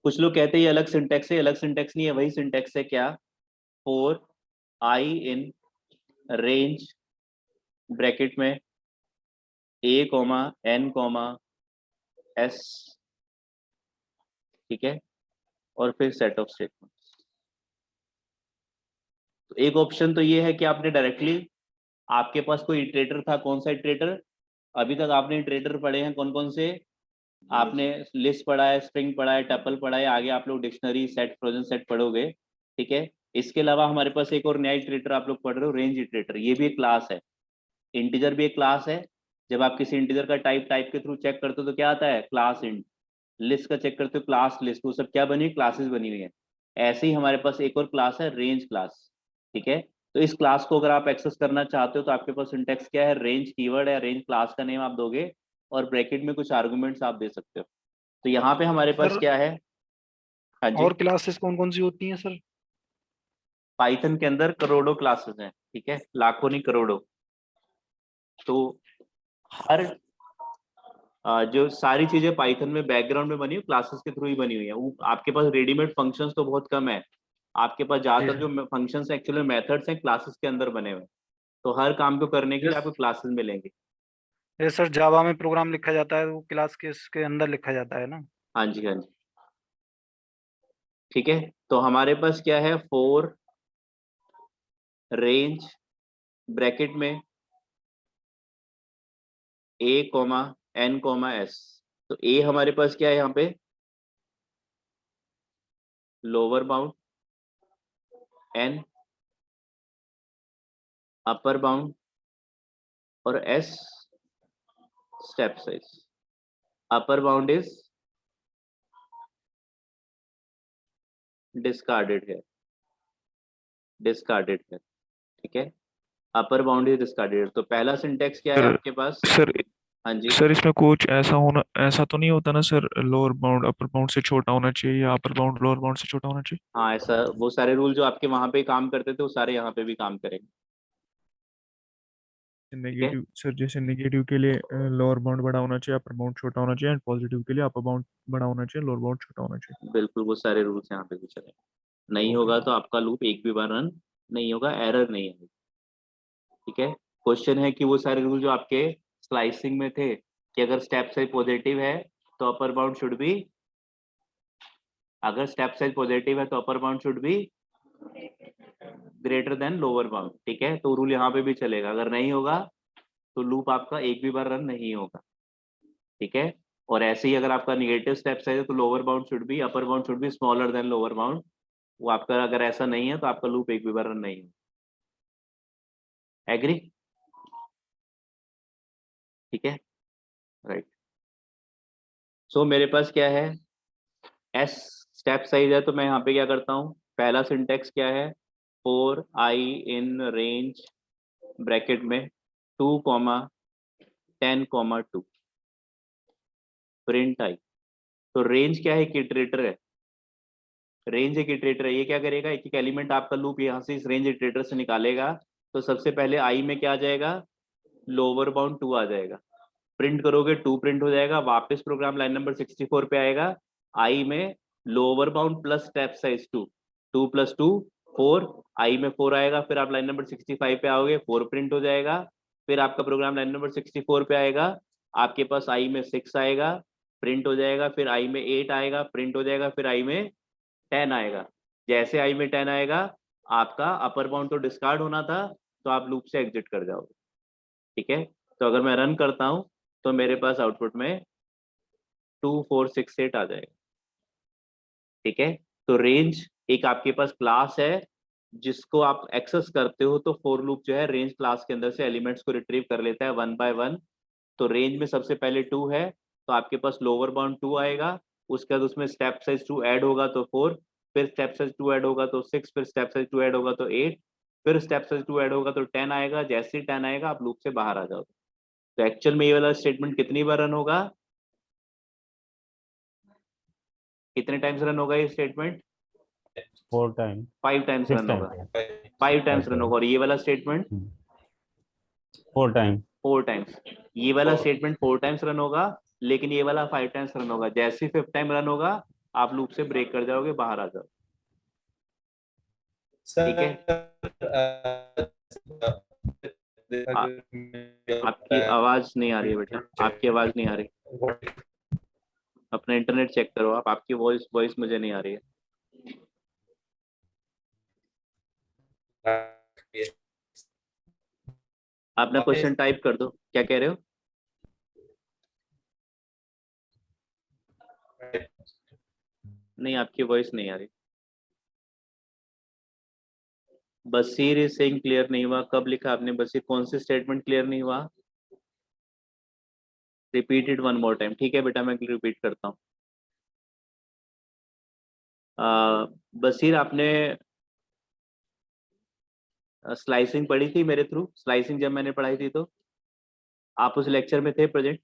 कुछ लोग कहते हैं ये अलग सिंटेक्स है, अलग सिंटेक्स नहीं है, वही सिंटेक्स है। क्या? For I in range bracket में a, n, s, ठीक है, और फिर सेट ऑफ स्टेटमेंट्स। तो एक ऑप्शन तो ये है कि आपने डायरेक्टली, आपके पास कोई इटरेटर था, कौन सा इटरेटर? अभी तक आपने इटरेटर पढ़े हैं कौन कौन से? आपने लिस्ट पढ़ा है, स्ट्रिंग पढ़ा है, टपल पढ़ा है, आगे आप लोग डिक्शनरी सेट, फ्रोजन सेट पढ़ोगे, ठीक है। इसके अलावा हमारे पास एक और नया इटरेटर आप लोग पढ़ रहे हो, रेंज इटरेटर। ये भी एक क्लास है, इंटीजर भी एक क्लास है। जब आप किसी इंटीजर का टाइप के थ्रू चेक करते हो तो क्या आता है? Class int. लिस्ट का चेक करते हो, क्लास लिस्ट। वो सब क्या बनी हुई? क्लासेस बनी हुई है। ऐसे ही हमारे पास एक और क्लास है, रेंज क्लास, ठीक है। तो इस क्लास को अगर आप एक्सेस करना चाहते हो तो आपके पास सिंटेक्स क्या है? रेंज कीवर्ड है, रेंज क्लास का नेम आप दोगे और ब्रैकेट में कुछ आर्गुमेंट्स आप दे सकते हो। तो यहाँ पे हमारे पास सर, क्या है? हाँ जी। और क्लासेस कौन कौन सी होती हैं सर? पाइथन के अंदर करोड़ों क्लासेस हैं, ठीक है, लाखों नहीं करोड़ों। तो हर जो सारी चीजें पाइथन में बैकग्राउंड में बनी हुई, क्लासेस के थ्रू ही बनी हुई है। वो आपके पास रेडीमेड फंक्शंस तो बहुत कम है, आपके पास ज्यादातर जो फंक्शंस एक्चुअली मेथड्स हैं क्लासेस के अंदर बने हुए। तो हर काम को करने के लिए आपको क्लासेस मिलेंगे। ये सर जावा में प्रोग्राम लिखा जाता है वो क्लास के इसके अंदर लिखा जाता है ना? हाँ जी, हाँ जी, ठीक है। तो हमारे पास क्या है? फोर रेंज ब्रैकेट में a, n, s। तो a हमारे पास क्या है यहाँ पे? Lower bound, n upper bound और s step size. Upper bound is discarded है, डिस्कार्डेड है, ठीक है। Upper bound is discarded. तो पहला सिंटेक्स क्या है सर आपके पास? सर हाँ जी। सर इसमें कुछ ऐसा होना, ऐसा तो नहीं होता ना sir, lower bound upper bound से छोटा होना चाहिए या अपर बाउंड लोअर बाउंड से छोटा होना चाहिए? हाँ, ऐसा वो सारे रूल जो आपके वहां पे काम करते थे वो सारे यहाँ पे भी काम करेंगे, ठीक है। नेगेटिव सर, जैसे नेगेटिव के लिए लोअर बाउंड बड़ा होना चाहिए, अपर बाउंड छोटा होना चाहिए, एंड पॉजिटिव के लिए अपर बाउंड बड़ा होना चाहिए, लोअर बाउंड छोटा होना चाहिए। बिल्कुल वो सारे रूल्स यहाँ पे भी चलेंगे। नहीं ओके होगा तो आपका लूप एक भी बार रन नहीं होगा, एरर नहीं आएगी, ठीक है। क्वेश्चन है कि वो सारे रूल जो आपके स्लाइसिंग में थे कि अगर स्टेप साइज पॉजिटिव है तो अपर बाउंड शुड बी, अगर स्टेप साइज पॉजिटिव है तो upper bound should be greater then lower bound, ठीक है। तो रूल यहाँ पे भी चलेगा, अगर नहीं होगा तो लूप आपका एक भी बार रन नहीं होगा, ठीक है। और ऐसे ही अगर आपका निगेटिव स्टेप साइज है तो lower bound should be, upper bound should be smaller than lower bound. वो आपका अगर ऐसा नहीं है तो आपका लूप एक भी बार रन नहीं होगा। एग्री? ठीक है, राइट। सो मेरे पास क्या है? एस स्टेप साइज है, तो मैं यहाँ पे क्या करता हूँ? पहला सिंटेक्स क्या है? Four I in range bracket में 2, 10, 2 प्रिंट आई। तो रेंज क्या है? एक इटरेटर है, रेंज एक इटरेटर है। ये क्या करेगा? एक एक एलिमेंट आपका लूप यहाँ से इस रेंज इटरेटर से निकालेगा तो सबसे पहले आई में क्या आ जाएगा, लोअर बाउंड 2 आ जाएगा, प्रिंट करोगे 2 प्रिंट हो जाएगा, वापस प्रोग्राम लाइन नंबर 64 पे आएगा, आई में lower bound plus step size 2, 2 + 2 4, आई में 4 आएगा, फिर आप लाइन नंबर 65 पे आओगे, 4 प्रिंट हो जाएगा, फिर आपका प्रोग्राम लाइन नंबर 64 पे आएगा, आपके पास आई में 6 आएगा, प्रिंट हो जाएगा, फिर आई में 8 आएगा, प्रिंट हो जाएगा, फिर आई में 10 आएगा। जैसे आई में 10 आएगा, आपका अपर बाउंड तो डिस्कार्ड होना था, तो आप लूप से एग्जिट कर जाओगे। ठीक है, तो अगर मैं रन करता हूं तो मेरे पास आउटपुट में 2468 आ जाएगा। ठीक है, तो रेंज एक आपके पास क्लास है जिसको आप एक्सेस करते हो, तो फॉर लूप जो है रेंज क्लास के अंदर से एलिमेंट्स को रिट्रीव कर लेता है 1 बाय 1। तो रेंज में सबसे पहले 2 है, तो आपके पास लोअर बाउंड 2 आएगा, उसके बाद उसमें स्टेप साइज 2 ऐड होगा तो 4, फिर स्टेप साइज 2 ऐड होगा तो 6, फिर स्टेप साइज 2 ऐड होगा तो 8, फिर स्टेप साइज 2 ऐड होगा तो 10 आएगा। जैसे ही 10 आएगा आप लूप से बाहर आ जाओगे। तो एक्चुअल में ये वाला स्टेटमेंट कितनी बार रन होगा, कितने टाइम्स रन होगा ये स्टेटमेंट? 4 टाइम 5 टाइम्स 6 रन होगा, टाइम 5 टाइम्स रन होगा। और ये वाला स्टेटमेंट 4 टाइम 4 टाइम्स। ये वाला स्टेटमेंट 4 टाइम्स रन होगा, लेकिन ये वाला 5 टाइम्स रन होगा। जैसे 5th टाइम रन होगा आप लूप से ब्रेक कर जाओगे, बाहर आ जाओ। ठीक है, आपकी आवाज नहीं आ रही है बेटा, आपकी आवाज नहीं आ रही, अपना इंटरनेट चेक करो आप, आपकी वॉइस मुझे नहीं आ रही है। अपना क्वेश्चन टाइप कर दो, क्या कह रहे हो? नहीं, आपकी वॉइस नहीं आ रही। बसीर इज सेइंग क्लियर नहीं हुआ। कब लिखा आपने बसीर? कौन से स्टेटमेंट क्लियर नहीं हुआ? Repeat it 1 more time. ठीक है बेटा, मैं रिपीट करता हूँ। बसीर, आपने स्लाइसिंग पढ़ी थी मेरे थ्रू? स्लाइसिंग जब मैंने पढ़ाई थी तो आप उस लेक्चर में थे प्रेजेंट?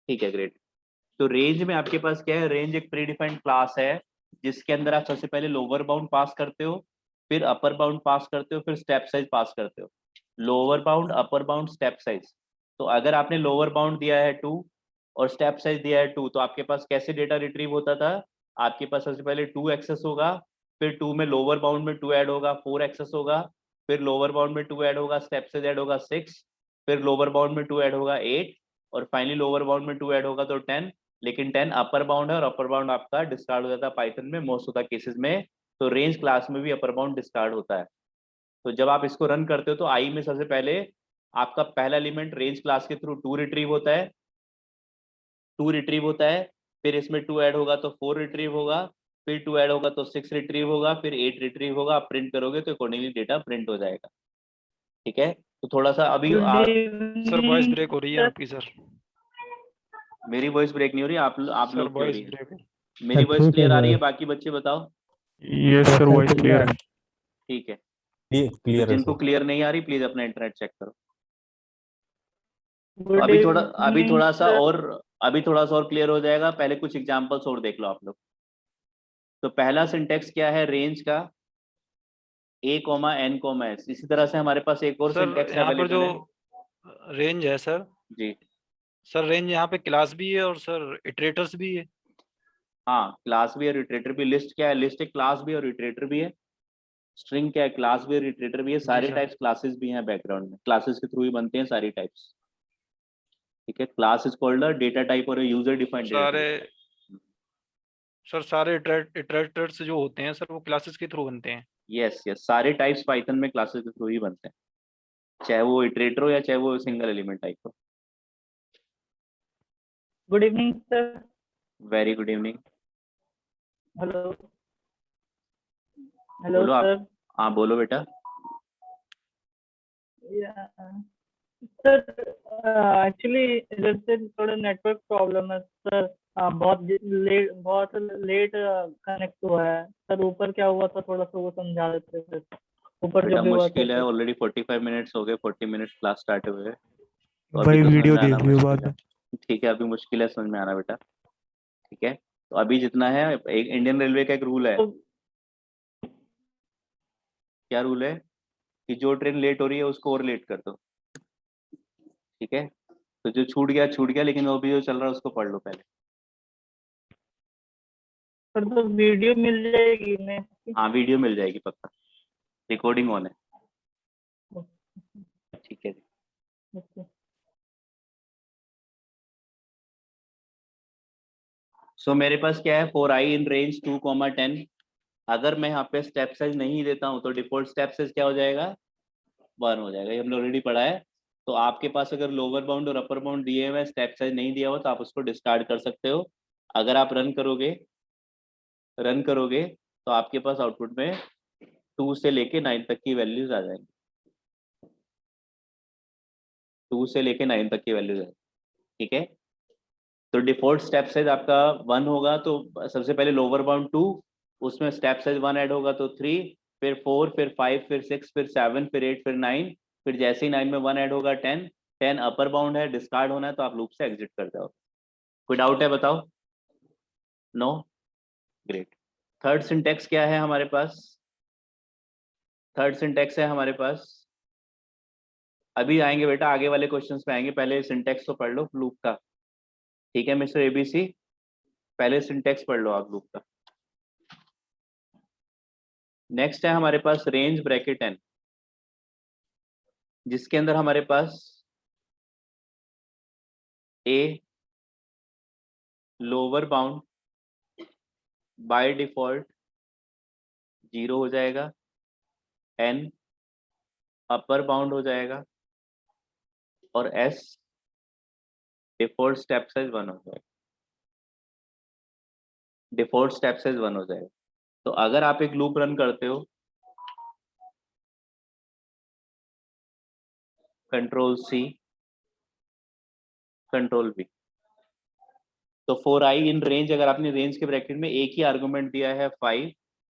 ठीक है, ग्रेट। तो रेंज में आपके पास क्या है, रेंज एक प्रीडिफाइंड क्लास है जिसके अंदर आप सबसे पहले लोअर बाउंड पास करते हो, फिर अपर बाउंड पास करते हो, फिर स्टेप साइज पास करते हो। Lower bound, upper bound, step size. तो अगर आपने लोअर बाउंड दिया है 2 और स्टेप साइज दिया है 2, तो आपके पास कैसे डेटा रिट्रीव होता था? आपके पास सबसे पहले 2 एक्सेस होगा, फिर 2 में लोअर बाउंड में 2 ऐड होगा, 4 एक्सेस होगा, फिर लोअर बाउंड में 2 ऐड होगा, स्टेप साइज ऐड होगा 6, फिर लोअर बाउंड में 2 ऐड होगा 8, और फाइनली लोअर बाउंड में 2 ऐड होगा तो 10। लेकिन 10 अपर बाउंड है और अपर बाउंड आपका डिस्कार्ड हो जाता है पाइथन में मोस्ट ऑफ द केसेस में। तो रेंज क्लास में भी अपर बाउंड डिस्कार्ड होता है। तो जब आप इसको रन करते हो तो आई में सबसे पहले आपका पहला एलिमेंट रेंज क्लास के थ्रू 2 रिट्रीव होता है, 2 रिट्रीव होता है, फिर इसमें 2 ऐड होगा तो 4 रिट्रीव होगा, फिर 2 ऐड होगा तो 6 रिट्रीव होगा, फिर 8 रिट्रीव होगा। आप प्रिंट करोगे तो अकॉर्डिंगली डेटा प्रिंट हो जाएगा। ठीक है, तो थोड़ा सा अभी सर वॉइस ब्रेक हो रही है आपकी सर। मेरी वॉइस ब्रेक नहीं हो रही, आप सर लोग की हो वॉइस रही है। ब्रेक मेरी वॉइस क्लियर आ रही है? बाकी बच्चे बताओ। यस सर, वॉइस क्लियर है। ठीक है, क्लियर तो है जिनको सर। क्लियर नहीं आ रही प्लीज अपना इंटरनेट चेक करो। तो गुड अभी इवनिंग थोड़ा सा सर। और अभी थोड़ा सा और क्लियर हो जाएगा। पहले कुछ एग्जांपल्स और देख लो आप लोग। तो पहला सिंटेक्स क्या है रेंज का? a, n, s। इसी तरह से हमारे पास एक और सर सिंटेक्स यहाँ पर जो अवेलेबल है। रेंज है सर, जी सर रेंज यहाँ पे क्लास भी है और सर इटरेटर्स भी है। हाँ, क्लास भी और इटरेटर भी। लिस्ट क्या है? लिस्ट एक क्लास भी और इटरेटर भी है। स्ट्रिंग क्या है? क्लास भी और इटरेटर भी है। सारे सर। टाइप्स क्लासेस भी हैं बैकग्राउंड में, क्लासेस के थ्रू ही बनते हैं सारी टाइप्स। ठीक है, class is called a data type और यूजर डिफाइंड डेटा सारे टाइप। सर सारे इटरेटर्स जो होते हैं सर वो क्लासेस के थ्रू बनते हैं। यस यस, सारे टाइप्स पाइथन में क्लासेस के थ्रू ही बनते हैं, चाहे वो इटरेटर हो या चाहे वो सिंगल एलिमेंट टाइप हो। Good evening sir. Very good evening. Hello hello बोलो आप। सर। हाँ बोलो बेटा। सर एक्चुअली इधर से थोड़ा नेटवर्क प्रॉब्लम है सर। बहुत लेट कनेक्ट हुआ है सर। ऊपर क्या हुआ था थोड़ा सा वो समझा देते सर। ऊपर बेटा जो भी हुआ था मुश्किल है, सर। ऑलरेडी 45 मिनट्स हो गए, 40 मिनट्स क्लास स्टार्ट हुए हैं, तो भाई अभी तो समझ वीडियो में आना देख लियो बाद मुश्किल है। में। ठीक है, अभी मुश्किल है समझ में आना बेटा। ठीक है, तो अभी जितना है, एक इंडियन रेलवे का एक रूल है, तो क्या रूल है कि जो ट्रेन लेट हो रही है उसको और लेट कर दो, ठीक है। तो जो छूट गया, लेकिन वो भी जो चल रहा है उसको पढ़ लो पहले। सर तो वीडियो मिल जाएगी मैं? हाँ वीडियो मिल जाएगी पक्का, रिकॉर्डिंग ऑन है, ठीक है। ओके। सो मेरे पास क्या है, 4i इन रेंज 2,10। अगर मैं यहाँ पे स्टेप साइज नहीं देता हूँ तो डिफॉल्ट स्टेप साइज क्या हो जाएगा, 1 हो जाएगा। ये हमने ऑलरेडी पढ़ा है। तो आपके पास अगर लोअर बाउंड और अपर बाउंड दिए हुए, स्टेप साइज नहीं दिया हुआ, तो आप उसको डिस्कार्ड कर सकते हो। अगर आप रन करोगे तो आपके पास आउटपुट में 2 से लेके 9 तक की वैल्यूज आ जाएंगी। 2 से लेके 9 तक की वैल्यूज है, ठीक है। तो डिफॉल्ट स्टेप साइज आपका 1 होगा, तो सबसे पहले लोअर बाउंड 2, उसमें स्टेप साइज 1 ऐड होगा तो 3, फिर 4, फिर 5, फिर 6, फिर 7, फिर 8, फिर 9, फिर जैसे ही 9 में 1 ऐड होगा 10। 10 अपर बाउंड है, डिस्कार्ड होना है, तो आप लूप से एग्जिट कर जाओ। कोई डाउट है बताओ? No, great. थर्ड सिंटेक्स क्या है हमारे पास? थर्ड सिंटेक्स है हमारे पास, अभी आएंगे बेटा, आगे वाले क्वेश्चंस पे आएंगे, पहले सिंटेक्स तो पढ़ लो लूप का, ठीक है मिस्टर एबीसी। पहले सिंटेक्स पढ़ लो आप लूप का। नेक्स्ट है हमारे पास रेंज ब्रैकेट एन, जिसके अंदर हमारे पास A lower bound by default 0 हो जाएगा, एन अपर बाउंड हो जाएगा, और एस डिफॉल्ट स्टेप साइज 1 हो जाएगा। डिफॉल्ट स्टेप साइज 1 हो जाएगा। तो अगर आप एक लूप रन करते हो, कंट्रोल सी, कंट्रोल वी, तो 4i इन रेंज, अगर आपने रेंज के ब्रैकेट में एक ही आर्गुमेंट दिया है 5,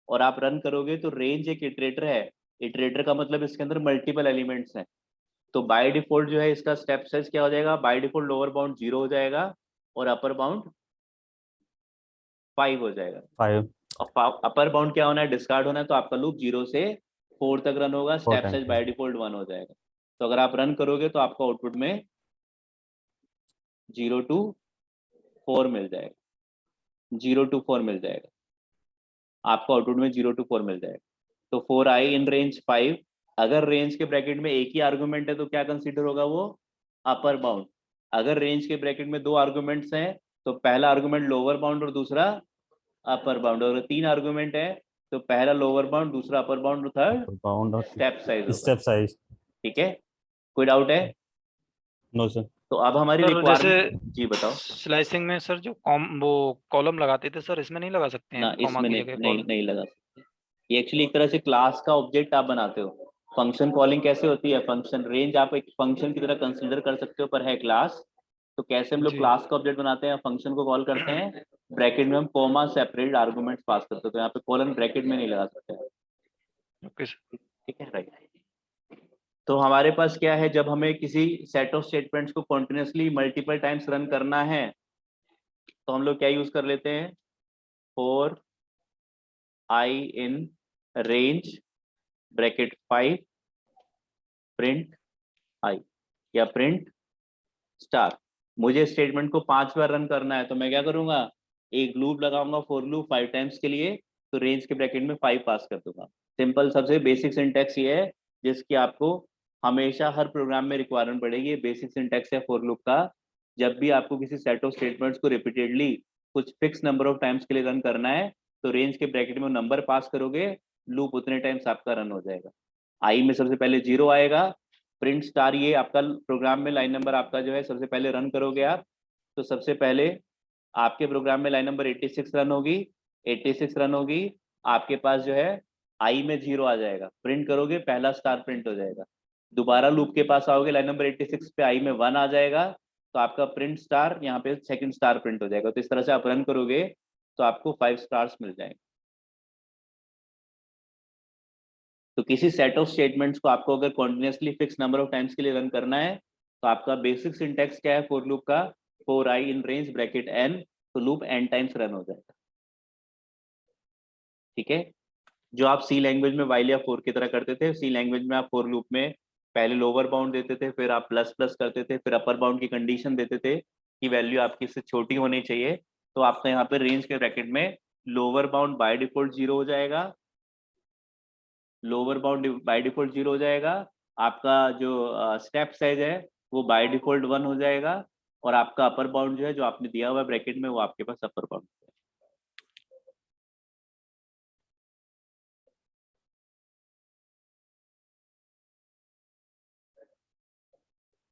और आप रन करोगे तो रेंज एक इटरेटर है। इटरेटर का मतलब इसके अंदर मल्टीपल एलिमेंट्स हैं। तो बाय डिफॉल्ट जो है इसका स्टेप साइज क्या हो जाएगा, बाय डिफॉल्ट लोअर बाउंड 0 हो जाएगा और अपर बाउंड 5 हो जाएगा। 5 अपर बाउंड क्या होना है, डिस्कार्ड होना है, तो आपका लूप 0 से 4 तक रन होगा, 4 step size times. By default 1 हो जाएगा। तो अगर आप रन करोगे तो आपको आउटपुट में 0 to 4 मिल जाएगा, 0 to 4 मिल जाएगा आपको आउटपुट में, 0 to 4 मिल जाएगा। तो 4i इन रेंज 5, अगर रेंज के ब्रैकेट में एक ही आर्गुमेंट है तो क्या कंसीडर होगा वो, अपर बाउंड। अगर रेंज के ब्रैकेट में 2 आर्गुमेंट्स हैं तो पहला आर्गुमेंट लोअर बाउंड और दूसरा अपर बाउंड, और 3 आर्गुमेंट है तो पहला लोअर बाउंड, दूसरा अपर बाउंड, थर्ड बाउंड और स्टेप साइज होगा, स्टेप साइज। ठीक है। कोई डाउट है? No sir. तो अब हमारी सर जैसे रिक्वायरमेंट, जी बताओ। स्लाइसिंग में सर जो वो कॉलम लगाते थे सर, इसमें नहीं लगा सकते ना हैं कॉमा इसमें की नहीं जगह नहीं कॉलम? नहीं लगा सकते। ये एक्चुअली एक तरह से क्लास का ऑब्जेक्ट आप बनाते हो। फंक्शन कॉलिंग कैसे होती है, फंक्शन रेंज आप एक फंक्शन की तरह कंसीडर कर सकते हो, पर है क्लास। तो कैसे हम लोग जी। क्लास का ऑब्जेक्ट बनाते हैं, फंक्शन को कॉल करते हैं, ब्रैकेट में हम कॉमा सेपरेट आर्गुमेंट्स पास करते हो, तो यहाँ पे कॉलन ब्रैकेट में नहीं लगा सकते हैं, ओके सर। ठीक है राइट। तो हमारे पास क्या है, जब हमें किसी सेट ऑफ स्टेटमेंट्स को कॉन्टिन्यूसली मल्टीपल टाइम्स रन करना है तो हम लोग क्या यूज कर लेते हैं, 4i in range bracket 5 print I या प्रिंट स्टार। मुझे स्टेटमेंट को 5 बार रन करना है तो मैं क्या करूंगा, एक लूप लगाऊंगा फॉर लूप 5 टाइम्स के लिए, तो रेंज के ब्रैकेट में 5 पास कर दूंगा। सिंपल, सबसे बेसिक सिंटैक्स ये है जिसकी आपको हमेशा हर प्रोग्राम में रिक्वायरमेंट पड़ेगी। बेसिक सिंटैक्स है फॉर लूप का। जब भी आपको किसी सेट ऑफ स्टेटमेंट्स को रिपीटेडली कुछ फिक्स नंबर ऑफ टाइम्स के लिए रन करना है तो रेंज के ब्रैकेट में नंबर पास करोगे, लूप उतने टाइम्स आपका रन हो जाएगा। आई में सबसे पहले 0 आएगा, प्रिंट स्टार, ये आपका प्रोग्राम में लाइन नंबर आपका जो है सबसे पहले रन करोगे आप, तो सबसे पहले आपके प्रोग्राम में लाइन नंबर 86 रन होगी। 86 रन होगी, आपके पास जो है आई में 0 आ जाएगा, प्रिंट करोगे पहला स्टार प्रिंट हो जाएगा। दोबारा लूप के पास आओगे, लाइन नंबर 86 पे आई में 1 आ जाएगा, तो आपका प्रिंट स्टार यहाँ पे सेकंड स्टार प्रिंट हो जाएगा। तो इस तरह से आप रन करोगे तो आपको 5 स्टार्स मिल जाएंगे। तो किसी सेट ऑफ स्टेटमेंट्स को आपको अगर continuously fix number of times के लिए रन करना है तो आपका बेसिक सिंटैक्स क्या है फॉर लूप का, 4i in range bracket n, तो लूप n टाइम्स रन हो जाएगा, ठीक है। जो आप सी लैंग्वेज में वाइल या फोर की तरह करते थे। सी लैंग्वेज में आप फोर लूप में पहले लोअर बाउंड देते थे, फिर आप प्लस प्लस करते थे, फिर अपर बाउंड की कंडीशन देते थे कि वैल्यू आपकी इससे छोटी होनी चाहिए। तो आपका यहाँ पे रेंज के ब्रैकेट में लोअर बाउंड बाय डिफॉल्ट 0 हो जाएगा, लोअर बाउंड बाय डिफॉल्ट 0 हो जाएगा। आपका जो स्टेप साइज है वो बाय डिफॉल्ट 1 हो जाएगा, और आपका अपर बाउंड जो है जो आपने दिया हुआ है ब्रैकेट में वो आपके पास अपर बाउंड है।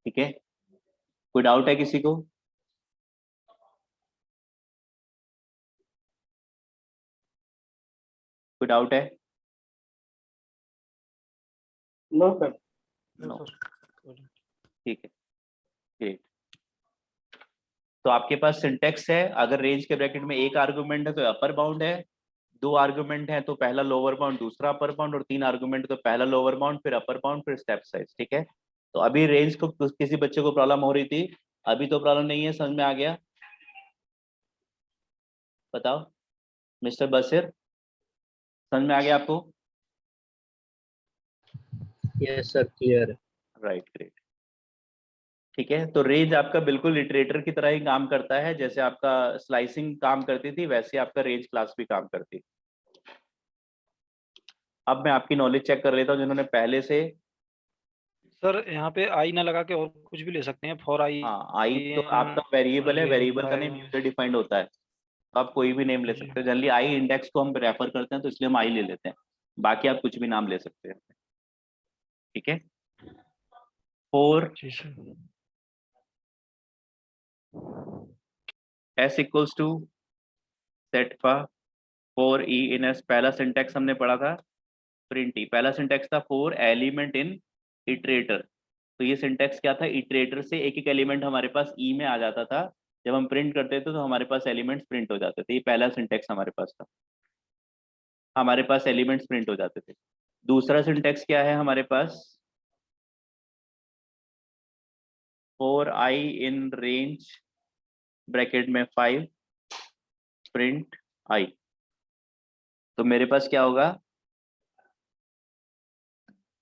ठीक है, कोई डाउट है किसी को? कोई डाउट है? No sir. नो, ठीक है, ग्रेट। तो आपके पास सिंटेक्स है, अगर रेंज के ब्रैकेट में एक आर्गुमेंट है तो अपर बाउंड है, 2 आर्गुमेंट है तो पहला लोअर बाउंड दूसरा अपर बाउंड, और 3 आर्गुमेंट तो पहला लोअर बाउंड फिर अपर बाउंड फिर स्टेप साइज। ठीक है, तो अभी रेंज को किसी बच्चे को प्रॉब्लम हो रही थी, अभी तो प्रॉब्लम नहीं है, समझ में आ गया? बताओ मिस्टर बशीर, समझ में आ गया आपको? Yes sir, clear. Right, great. ठीक है, तो रेंज आपका बिल्कुल इटरेटर की तरह ही काम करता है, जैसे आपका स्लाइसिंग काम करती थी वैसे आपका रेंज क्लास भी काम करती। अब मैं आपकी नॉलेज चेक कर लेता हूँ जिन्होंने पहले से। सर यहाँ पे आई ना लगा के और कुछ भी ले सकते हैं, फॉर आई। हाँ, आई तो आपका वेरिएबल है, वेरिएबल का नेम यूजर डिफाइंड होता है, तो आप कोई भी नेम ले सकते हो। जनरली आई इंडेक्स को हम रेफर करते हैं तो इसलिए हम आई ले लेते हैं, बाकी आप कुछ भी नाम ले सकते हैं। ठीक है, for S equals to set for E in S. पहला सिंटेक्स हमने पढ़ा था प्रिंट ई, पहला सिंटेक्स था फोर एलिमेंट इन इटरेटर। तो ये सिंटेक्स क्या था, इटरेटर से एक एक एलिमेंट हमारे पास ई में आ जाता था, जब हम प्रिंट करते थे तो हमारे पास एलिमेंट्स प्रिंट हो जाते थे। ये पहला सिंटेक्स हमारे पास था, हमारे पास एलिमेंट्स प्रिंट हो जाते थे। दूसरा सिंटेक्स क्या है हमारे पास, for I in range bracket में 5 प्रिंट आई। तो मेरे पास क्या होगा,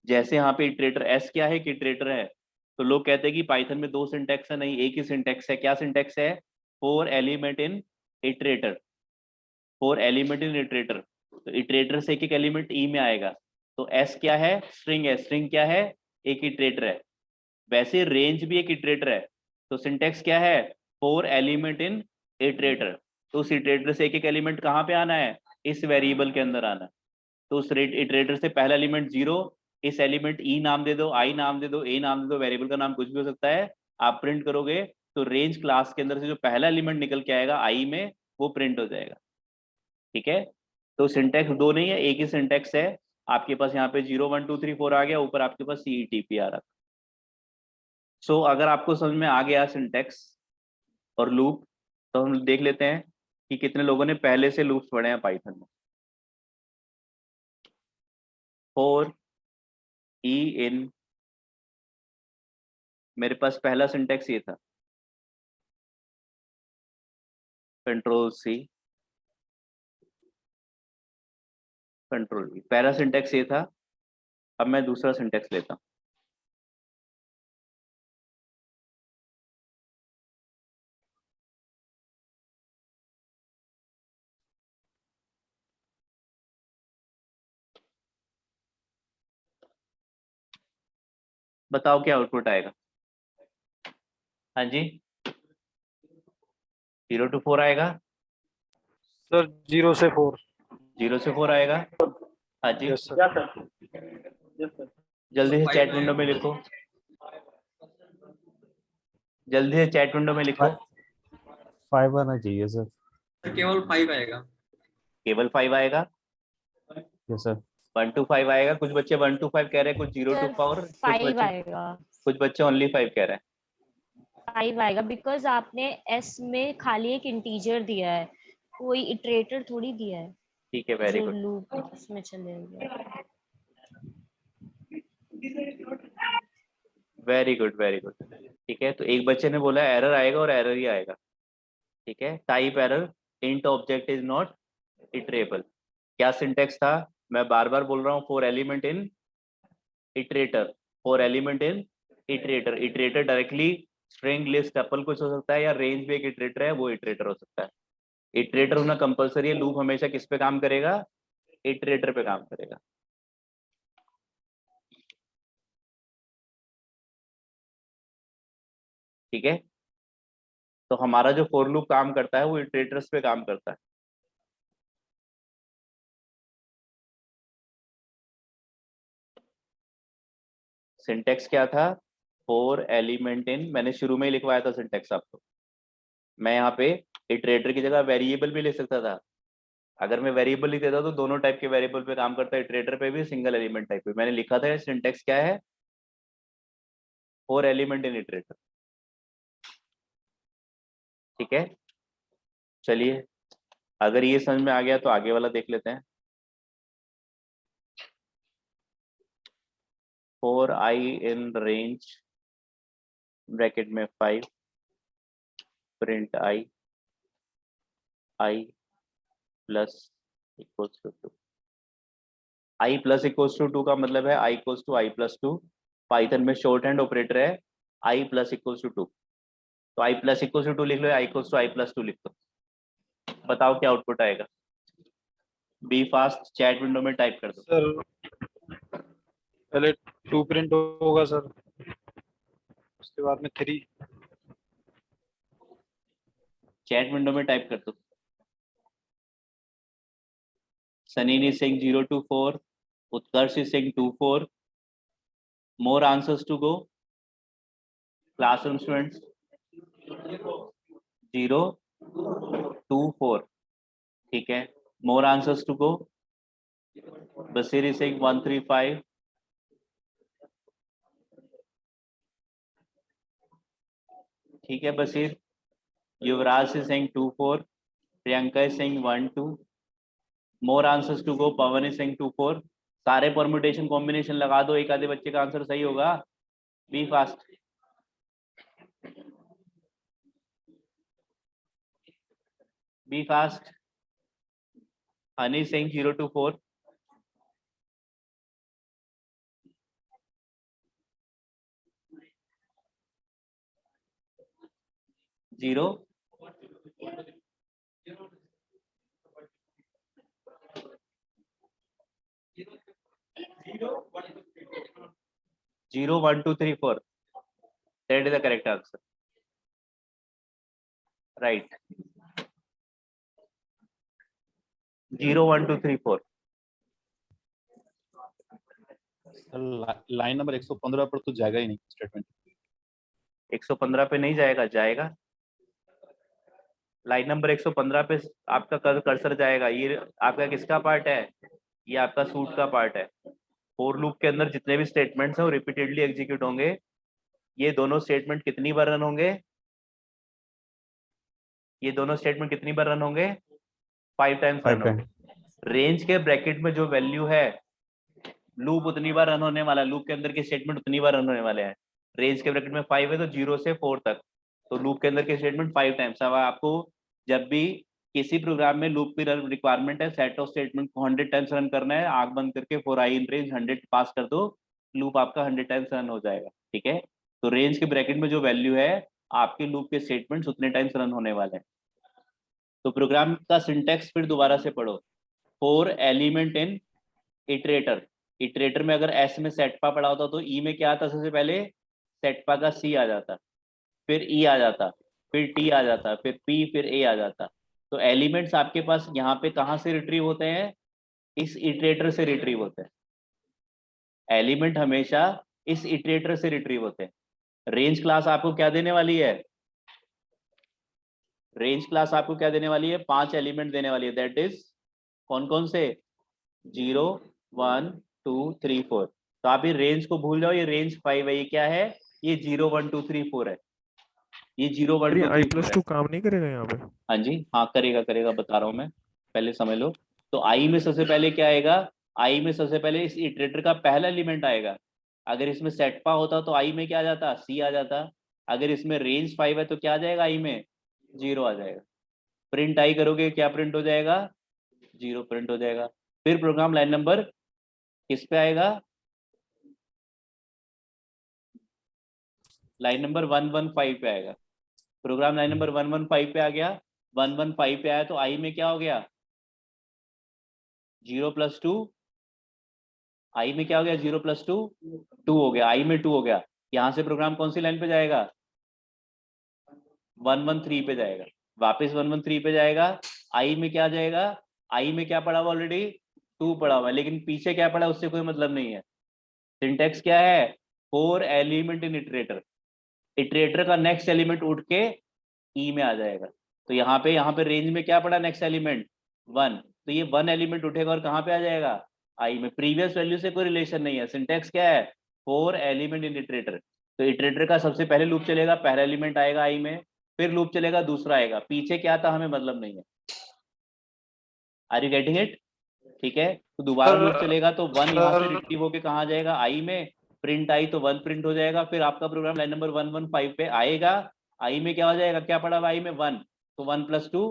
जैसे यहाँ पे इटरेटर एस क्या है कि इटरेटर है, तो लोग कहते हैं कि पाइथन में 2 सिंटेक्स है, नहीं एक ही सिंटेक्स है। क्या सिंटेक्स है, four element in iterator, four element in iterator. तो इटरेटर से एक एक एलिमेंट ई में आएगा, तो एस क्या है, स्ट्रिंग है, स्ट्रिंग क्या है, एक इटरेटर है। वैसे रेंज भी एक इटरेटर है, तो सिंटेक्स क्या है, फोर एलिमेंट इन इटरेटर। तो उस इटरेटर से एक एक एलिमेंट कहाँ पे आना है, इस वेरिएबल के अंदर आना है। तो उस इटरेटर से पहला एलिमेंट 0, इस एलिमेंट ई नाम दे दो, आई नाम दे दो, ए नाम दे दो, वेरिएबल का नाम कुछ भी हो सकता है। आप प्रिंट करोगे तो रेंज क्लास के अंदर से जो पहला एलिमेंट निकल के आएगा आई में, वो प्रिंट हो जाएगा। ठीक है, तो सिंटेक्स 2 नहीं है, एक ही सिंटेक्स है। आपके पास यहाँ पे 0 1 2 3 4 आ गया, ऊपर आपके पास CETP आ रहा। सो अगर आपको समझ में आ गया सिंटेक्स और लूप, तो हम देख लेते हैं कि कितने लोगों ने पहले से लूप्स पढ़े हैं पाइथन में। फोर ई इन, मेरे पास पहला सिंटेक्स ये था, कंट्रोल C कंट्रोल V, पहला सिंटेक्स ये था। अब मैं दूसरा सिंटेक्स लेता हूँ, बताओ क्या आउटपुट आएगा। हाँ जी, 0 to 4 आएगा। सर 0 से 4। 0 से 4 आएगा। हाँ जी, यस सर। जल्दी से चैट विंडो में लिखो, जल्दी से चैट विंडो में लिखो। 5 आना चाहिए सर। केवल 5 आएगा। केवल 5 आएगा। Yes sir. 1 to 5 आएगा। कुछ बच्चे 1 to 5 कह रहे हैं, कुछ 0 to 4, 5 आएगा। कुछ बच्चे ओनली 5 कह रहे हैं। 5 आएगा बिकॉज आपने एस में खाली एक इंटीजर दिया है, कोई इटरेटर थोड़ी दिया है। ठीक है, वेरी जो गुड, लूप उसमें चलेगा। Very good, very good. ठीक है, तो एक बच्चे ने बोला एरर आएगा, और एरर ही आएगा। ठीक है, type error int object is not iterable. क्या सिंटेक्स था, मैं बार बार बोल रहा हूँ 4 element in iterator, 4 element in iterator. Iterator directly string, list, tuple कुछ हो सकता है, या रेंज भी एक इटरेटर है, वो इटरेटर हो सकता है। इटरेटर होना कंपलसरी है। लूप हमेशा किस पे काम करेगा? इटरेटर पे काम करेगा। ठीक है, तो हमारा जो फॉर लूप काम करता है वो इटरेटर्स पे काम करता है। सिंटेक्स क्या था? 4 एलिमेंट इन, मैंने शुरू में ही लिखवाया था सिंटेक्स आपको। मैं यहाँ पे इटरेटर की जगह वेरिएबल भी ले सकता था। अगर मैं वेरिएबल लिख देता तो दोनों टाइप के वेरिएबल पे काम करता है, इटरेटर पे भी, सिंगल एलिमेंट टाइप पे। मैंने लिखा था सिंटेक्स क्या है? 4 एलिमेंट इन इटरेटर। ठीक है, चलिए अगर ये समझ में आ गया तो आगे वाला देख लेते हैं। 4i इन रेंज ब्रैकेट में 5 print i plus equals to 2। i plus equals to 2 का मतलब है i equals to i plus 2। Python में शॉर्ट हैंड ऑपरेटर है i प्लस इक्वल्स टू 2। तो i प्लस इक्वल्स टू 2 लिख लो, i equals to i plus 2 लिख दो। बताओ क्या आउटपुट आएगा? बी फास्ट, चैट विंडो में टाइप कर दो। सर पहले 2 प्रिंट होगा सर, उसके बाद में 3। चैट विंडो में टाइप कर दो। Sunny is saying 0 to 4. Utkarsh is saying 2, 4. More answers to go. Classroom students 0, 2, 4. ठीक है, more answers to go. Basir is saying 1, 3, 5. ठीक है Basir. Yuvraj is saying 2, 4. Priyanka is saying 1, 2. More answers to go. Pawan is saying 2, 4। सारे permutation combination लगा दो, एक आधे बच्चे का आंसर सही होगा। Be fast. Be fast. Honey saying 0 to 4। 0। 0, 1, 2, 3, 4. That is the correct answer. Right. 0, 1, 2, 3, 4. Line number 115 पर तो जाएगा ही नहीं स्टेटमेंट। 115 पे नहीं जाएगा? जाएगा। लाइन नंबर 115 पे आपका कर्सर जाएगा। ये आपका किसका पार्ट है? ये आपका सूट का पार्ट है। फॉर लूप के अंदर जितने भी स्टेटमेंट्स हैं वो रिपीटेडली एग्जीक्यूट होंगे। ये दोनों स्टेटमेंट कितनी बार रन होंगे? ये दोनों स्टेटमेंट कितनी बार रन होंगे? 5 टाइम्स रन होंगे। रेंज के ब्रैकेट में जो वैल्यू है, लूप उतनी बार रन होने वाला है। लूप के अंदर के स्टेटमेंट उतनी बार रन होने वाले हैं। रेंज के ब्रैकेट में 5 है तो 0 से 4 तक, तो लूप के अंदर के स्टेटमेंट 5 टाइम्स। अब आपको जब भी किसी प्रोग्राम में लूप की रिक्वायरमेंट है, सेट ऑफ स्टेटमेंट को 100 टाइम्स रन करना है, आंख बंद करके 4i इन रेंज 100 पास कर दो, लूप आपका 100 टाइम्स रन हो जाएगा। ठीक है, तो रेंज के ब्रैकेट में जो वैल्यू है, आपके लूप के स्टेटमेंट्स उतने टाइम्स रन होने वाले हैं। तो प्रोग्राम का सिंटेक्स फिर दोबारा से पढ़ो। 4 एलिमेंट इन इटरेटर। इटरेटर में अगर एस में सेटपा पड़ा होता तो ई में क्या आता? सबसे पहले सेटपा का सी आ जाता, फिर ई आ जाता, फिर टी आ जाता, फिर पी, फिर ए आ जाता। तो एलिमेंट्स आपके पास यहाँ पे कहाँ से रिट्रीव होते हैं? इस इटरेटर से रिट्रीव होते हैं। एलिमेंट हमेशा इस इटरेटर से रिट्रीव होते हैं। रेंज क्लास आपको क्या देने वाली है? रेंज क्लास आपको क्या देने वाली है? 5 एलिमेंट देने वाली है। दैट इज कौन कौन से? 0, 1, 2, 3, 4। तो आप ये रेंज को भूल जाओ, ये रेंज 5 है। ये क्या है? ये 0, 1, 2, 3, 4 है। ये 0, 1, 2, 3, 4 i+2 काम नहीं करेगा यहाँ पे? हाँ जी, हाँ करेगा, करेगा, बता रहा हूँ मैं, पहले समझ लो। तो आई में सबसे पहले क्या आएगा? आई में सबसे पहले इस इटरेटर का पहला एलिमेंट आएगा। अगर इसमें सेटपा होता तो आई में क्या आ जाता? सी आ जाता। अगर इसमें रेंज 5 है तो क्या आ जाएगा? आई में 0 आ जाएगा। प्रिंट आई करोगे, क्या प्रिंट हो जाएगा? 0 प्रिंट हो जाएगा। फिर प्रोग्राम लाइन नंबर किस पे आएगा, लाइन नंबर 115 पे आएगा। प्रोग्राम लाइन नंबर 115 पे आ गया, 115 पे आया तो आई में क्या हो गया, 0 + 2, आई में क्या हो गया, 0 + 2 2 हो गया, आई में 2 हो गया। यहाँ से प्रोग्राम कौन सी लाइन पे जाएगा, 113 पे जाएगा, वापस 113 पे जाएगा। आई में क्या जाएगा, आई में क्या पड़ा हुआ ऑलरेडी, 2 पड़ा हुआ है, लेकिन पीछे क्या पड़ा उससे कोई मतलब नहीं है। सिंटेक्स क्या है, 4 एलिमेंट इन इटरेटर, इटरेटर का नेक्स्ट एलिमेंट उठ के ई में आ जाएगा। तो यहाँ पे रेंज में क्या पड़ा, नेक्स्ट एलिमेंट 1, तो ये 1 एलिमेंट उठेगा और कहाँ पे आ जाएगा, आई में। प्रीवियस वैल्यू से कोई रिलेशन नहीं है। सिंटेक्स क्या है, 4 एलिमेंट इन इटरेटर, तो इटरेटर का सबसे पहले लूप चलेगा, पहला एलिमेंट आएगा आई में, फिर लूप चलेगा, दूसरा आएगा, पीछे क्या था हमें मतलब नहीं है। आर यू गेटिंग इट, ठीक है। तो दोबारा लूप चलेगा तो 1 यहाँ से रिट्रीव होके कहाँ जाएगा, आई में, प्रिंट आई तो 1 प्रिंट हो जाएगा। फिर आपका प्रोग्राम लाइन नंबर 115 पे आएगा, आई में क्या हो जाएगा, क्या पड़ा हुआ आई में 1, तो 1 + 2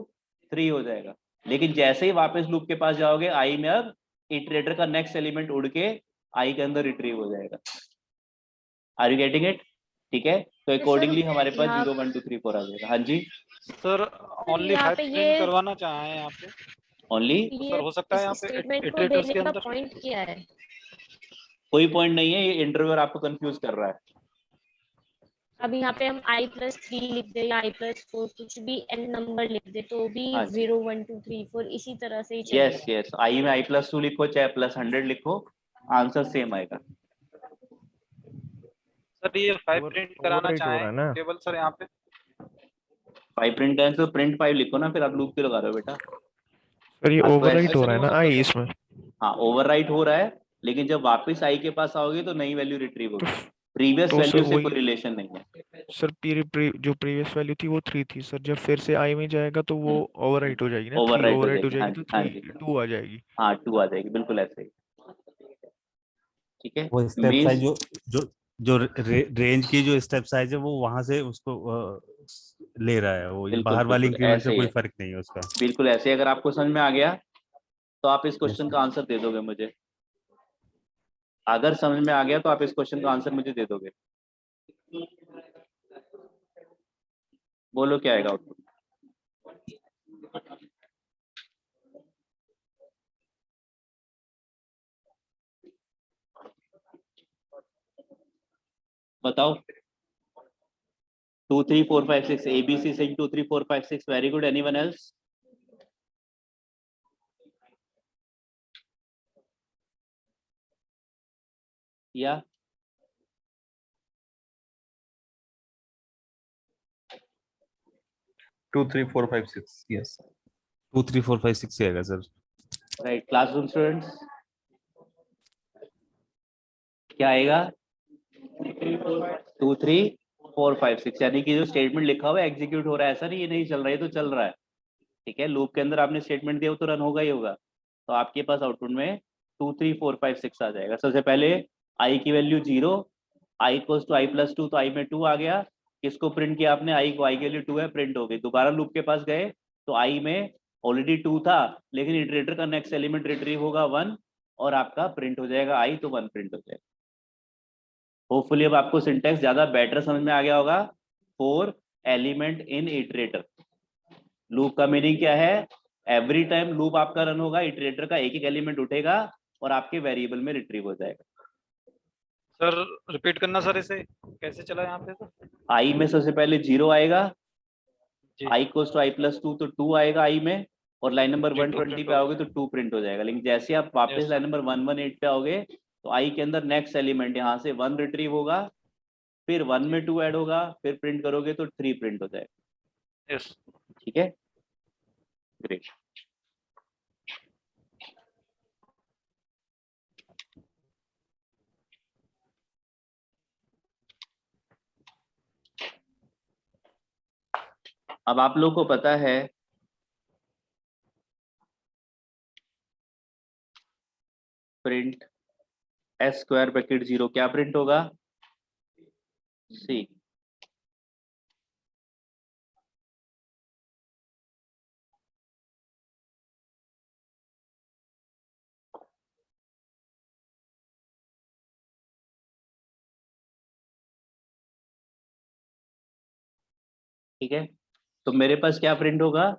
3 हो जाएगा। लेकिन जैसे ही वापस लूप के पास जाओगे, आई में अब इटरेटर का नेक्स्ट एलिमेंट उड़ के आई के अंदर रिट्रीव हो जाएगा। आर यू गेटिंग इट, ठीक है। तो अकॉर्डिंगली हमारे पास 0 1 2 3 4 आ जाएगा। हाँ जी सर ओनली 5 प्रिंट करवाना चाहे यहाँ पे ओनली, तो सर हो सकता है यहाँ पे स्टेटमेंट को इटरेटर्स के देने का अंदर पॉइंट क्या है, कोई पॉइंट नहीं है, ये इंटरव्यूअर आपको कंफ्यूज कर रहा है। अब यहाँ पे हम i+3 लिख दे या i+4 कुछ भी n नंबर लिख दे तो भी हाँ जी। 0 1 2 3 4 इसी तरह से ही यस चलेगा। यस, आई में i+2 लिखो चाहे +100 लिखो, आंसर सेम आएगा। सर ये 5 प्रिंट कराना ओवरराइट हो रहा चाहे है ना। केवल सर यहाँ पे 5 प्रिंट है तो प्रिंट 5 लिखो ना, फिर आप लूप क्यों लगा रहे हो बेटा। सर ये आपको ओवरराइट हो ऐसे, रहा है ना आई इसमें। हाँ ओवरराइट हो रहा है, लेकिन जब वापस आई के पास आओगे तो नई वैल्यू रिट्रीव होगी, प्रीवियस तो सर वैल्यू से कोई वही रिलेशन नहीं है। सर जो प्रीवियस वैल्यू थी वो 3 थी सर, जब फिर से आई में जाएगा तो वो ओवरराइट हो जाएगी ना, 3 ओवरराइट हो ओवरराइट हो जाएगी, हाँ जाएगी जी तो हाँ 3 जी, 2 आ जाएगी। हाँ 2 आ जाएगी, बिल्कुल ऐसे ही, ठीक है। वो स्टेप साइज जो रेंज की जो स्टेप साइज है वो वहां से उसको ले रहा है, वो ये बिल्कुल बाहर वाले बिल्कुल इंक्रीमेंट से ऐसे ही कोई है, फर्क नहीं है उसका। बिल्कुल ऐसे ही। अगर आपको समझ में आ गया तो आप इस यस क्वेश्चन का आंसर दे दोगे मुझे, अगर समझ में आ गया तो आप इस क्वेश्चन का आंसर मुझे दे दोगे। बोलो क्या आएगा आउटपुट। बताओ। 2 3 4 5 6 ABC saying 2 3 4 5 6 very good, anyone else? Yeah, 2 3 4 5 6 yes 2 3 4 5 6 आएगा सर। right, classroom students क्या आएगा, 2 3 4 5 6, यानी कि जो स्टेटमेंट लिखा हुआ है एग्जीक्यूट हो रहा है, ऐसा नहीं ये नहीं चल रहा है, ये तो चल रहा है, ठीक है। लूप के अंदर आपने स्टेटमेंट दिया वो तो रन होगा ही होगा। तो आपके पास आउटपुट में 2 3 4 5 6 आ जाएगा। सबसे पहले आई की value 0, I equals to i+2, तो आई में 2 आ गया। किसको प्रिंट किया आपने, आई को, आई के लिए 2 है, प्रिंट हो गई। दोबारा लूप के पास गए तो आई में ऑलरेडी 2 था, लेकिन इटरेटर का नेक्स्ट एलिमेंट रिट्रीव होगा 1 और आपका प्रिंट हो जाएगा आई, तो 1 प्रिंट हो जाएगा। होपफुली अब आपको सिंटेक्स ज्यादा बेटर समझ में आ गया होगा। 4 एलिमेंट इन इटरेटर, लूप का मीनिंग क्या है, एवरी टाइम लूप आपका रन होगा, इटरेटर का एक एक एलिमेंट उठेगा और आपके वेरिएबल में रिट्रीव हो जाएगा। सर रिपीट करना सर, इसे कैसे चला यहाँ पे सर। आई में सबसे पहले 0 आएगा, जी आई इक्वल्स टू i+2, तो 2 आएगा आई में, और लाइन नंबर जी 2 120 प्रिंट पे आओगे तो 2 प्रिंट हो जाएगा। लेकिन जैसे आप वापस यस लाइन नंबर 118 पे आओगे तो आई के अंदर नेक्स्ट एलिमेंट यहाँ से 1 रिट्रीव होगा, फिर 1 में 2 ऐड होगा, फिर प्रिंट करोगे तो 3 प्रिंट हो जाएगा, यस ठीक है। ग्रेट। अब आप लोग को पता है प्रिंट s²(0) क्या प्रिंट होगा, सी। ठीक है, तो मेरे पास क्या प्रिंट होगा,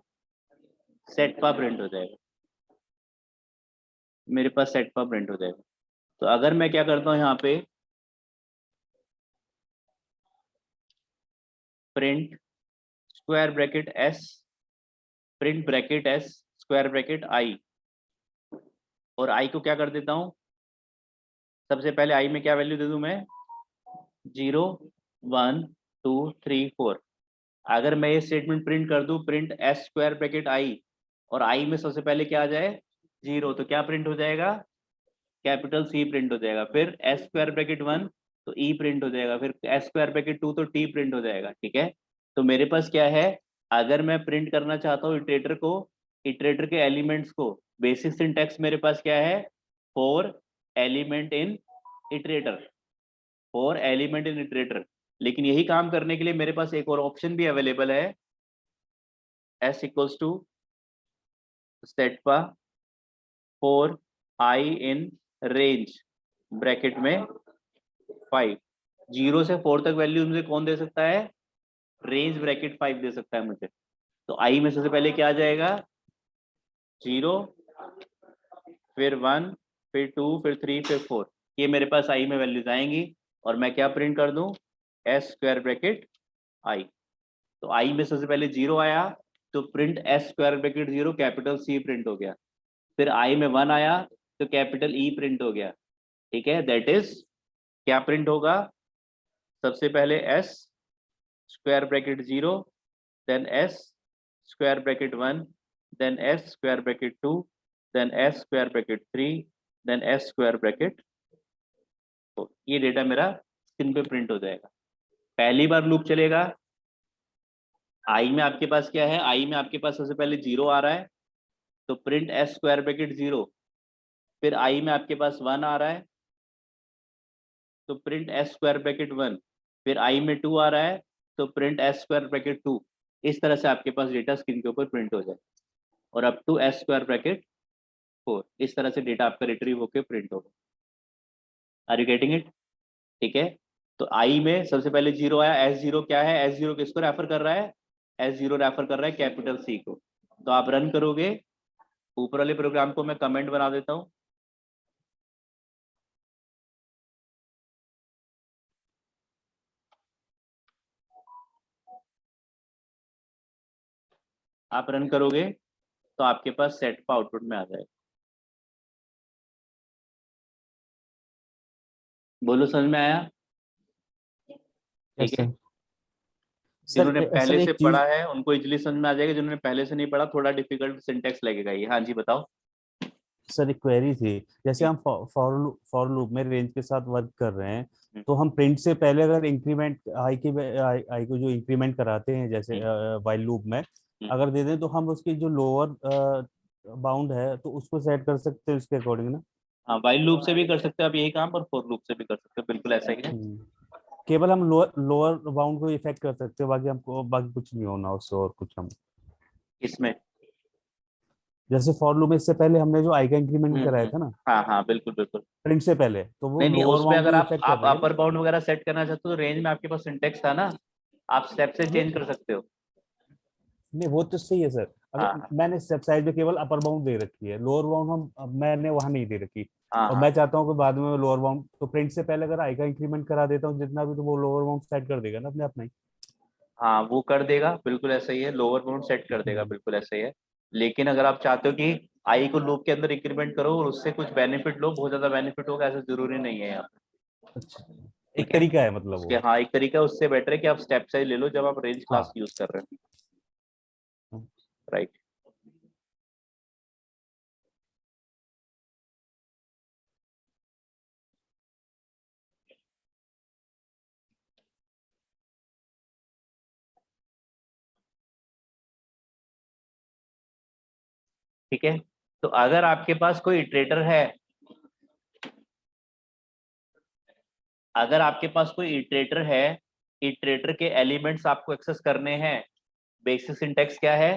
सेट पा प्रिंट हो जाएगा, मेरे पास सेट पा प्रिंट हो जाएगा। तो अगर मैं क्या करता हूँ यहाँ पे print square bracket S, print bracket S square bracket I, और आई को क्या कर देता हूँ, सबसे पहले आई में क्या वैल्यू दे दूं मैं, 0 1 2 3 4। अगर मैं ये स्टेटमेंट प्रिंट कर दूं print S square bracket I, और आई में सबसे पहले क्या आ जाए 0, तो क्या प्रिंट हो जाएगा, कैपिटल सी प्रिंट हो जाएगा। फिर एस स्क्वायर ब्रैकेट 1 तो ई प्रिंट हो जाएगा, फिर एस स्क्वायर ब्रैकेट 2 तो टी प्रिंट हो जाएगा। ठीक है, तो मेरे पास क्या है, अगर मैं प्रिंट करना चाहता हूँ इटरेटर को, इटरेटर के एलिमेंट्स को, बेसिक सिंटैक्स मेरे पास क्या है, 4 element in iterator, 4 element in iterator. लेकिन यही काम करने के लिए मेरे पास एक और ऑप्शन भी अवेलेबल है, s इक्वल्स टू सेटपा 4 आई इन रेंज ब्रैकेट में 5, 0 से 4 तक वैल्यू मुझे कौन दे सकता है, रेंज ब्रैकेट 5 दे सकता है मुझे। तो आई में सबसे पहले क्या आ जाएगा, 0, फिर 1, फिर 2, फिर 3, फिर 4, ये मेरे पास आई में वैल्यूज आएंगी, और मैं क्या प्रिंट कर दूं, एस स्क्वायर ब्रैकेट आई। तो आई में सबसे पहले 0 आया तो print S square bracket 0 capital C print हो गया, फिर आई में 1 आया तो कैपिटल ई प्रिंट हो गया। ठीक है, दैट इज क्या प्रिंट होगा, सबसे पहले S square bracket 0, then S square bracket 1, then S square bracket 2, then S square bracket 3, then S square bracket 4। ये डेटा मेरा स्क्रीन पे प्रिंट हो जाएगा। पहली बार लूप चलेगा, आई में आपके पास क्या है, आई में आपके पास सबसे पहले 0 आ रहा है तो प्रिंट एस स्क्वायर ब्रैकेट 0, फिर आई में आपके पास 1 आ रहा है तो प्रिंट एस स्क्वायर ब्रैकेट 1, फिर आई में 2 आ रहा है तो प्रिंट एस स्क्वायर ब्रैकेट 2। इस तरह से आपके पास डेटा स्क्रीन के ऊपर प्रिंट हो जाए, और up to S square bracket 4, इस तरह से डेटा आपका रिट्रीव होकर प्रिंट होगा। Are you getting it? ठीक है, तो आई में सबसे पहले 0 आया, एस 0 क्या है, एस 0 किसको रेफर कर रहा है, एस 0 रेफर कर रहा है कैपिटल सी को। तो आप रन करोगे, ऊपर वाले प्रोग्राम को मैं कमेंट बना देता हूँ, आप रन करोगे तो आपके पास सेट का आउटपुट में आ जाएगा। बोलो समझ में आया? ठीक है, जिन्होंने पहले से पढ़ा है उनको इजीली समझ में आ जाएगा, जिन्होंने पहले से नहीं पढ़ा थोड़ा डिफिकल्ट सिंटेक्स लगेगा ये। हाँ जी बताओ। सर एक क्वेरी थी, जैसे हम फॉर लूप में रेंज के साथ वर्क कर रहे हैं, तो हम प्रिंट से पहले अगर इंक्रीमेंट आई को जो इंक्रीमेंट कराते हैं जैसे व्हाइल लूप में अगर दे दें, तो हम उसकी जो लोअर बाउंड है तो उसको सेट कर सकते हैं उसके अकॉर्डिंग ना। हाँ, व्हाइल लूप से भी कर सकते हो आप यही काम, और फॉर लूप से भी कर सकते हो, बिल्कुल ऐसा ही है। केवल हम लोअर बाउंड को इफेक्ट कर सकते हैं, बाकी हमको बाकी कुछ नहीं होना उससे और कुछ हम इसमें जैसे फॉर लूप में इससे पहले हमने जो आई का इंक्रीमेंट कराया था ना, हाँ हाँ बिल्कुल बिल्कुल, प्रिंट से पहले, तो वो नहीं लोअर उसमें बाउंड अगर को आप इफेक्ट कर रही है अपर बाउंड वगैरह सेट करना चाहते हो तो रेंज में आपके पास सिंटेक्स था ना, आप स्टेप से चेंज कर सकते हो। नहीं वो तो सही है सर, अगर हाँ मैंने स्टेप साइज में केवल अपर बाउंड दे रखी है, लोअर बाउंड मैंने वहां नहीं दे रखी, हाँ और मैं चाहता हूँ कि बाद में लोअर बाउंड, तो प्रिंट से पहले अगर आई का इंक्रीमेंट करा देता हूँ जितना भी, तो वो लोअर बाउंड सेट कर देगा ना अपने आप नहीं। हाँ वो कर देगा, बिल्कुल ऐसा ही है, लोअर बाउंड सेट कर देगा, बिल्कुल ऐसा ही है। लेकिन अगर आप चाहते हो कि आई को लूप के अंदर इंक्रीमेंट करो और उससे कुछ बेनिफिट लो, बहुत ज्यादा बेनिफिट होगा, ऐसा जरूरी नहीं है यहाँ पे। अच्छा, एक तरीका है मतलब उसके वो। हाँ एक तरीका, उससे बेटर है कि आप स्टेप साइज ले लो जब आप रेंज क्लास यूज कर रहे हो। राइट, ठीक है। तो अगर आपके पास कोई इटरेटर है, अगर आपके पास कोई इटरेटर है, इटरेटर के एलिमेंट्स आपको एक्सेस करने हैं, बेसिक सिंटेक्स क्या है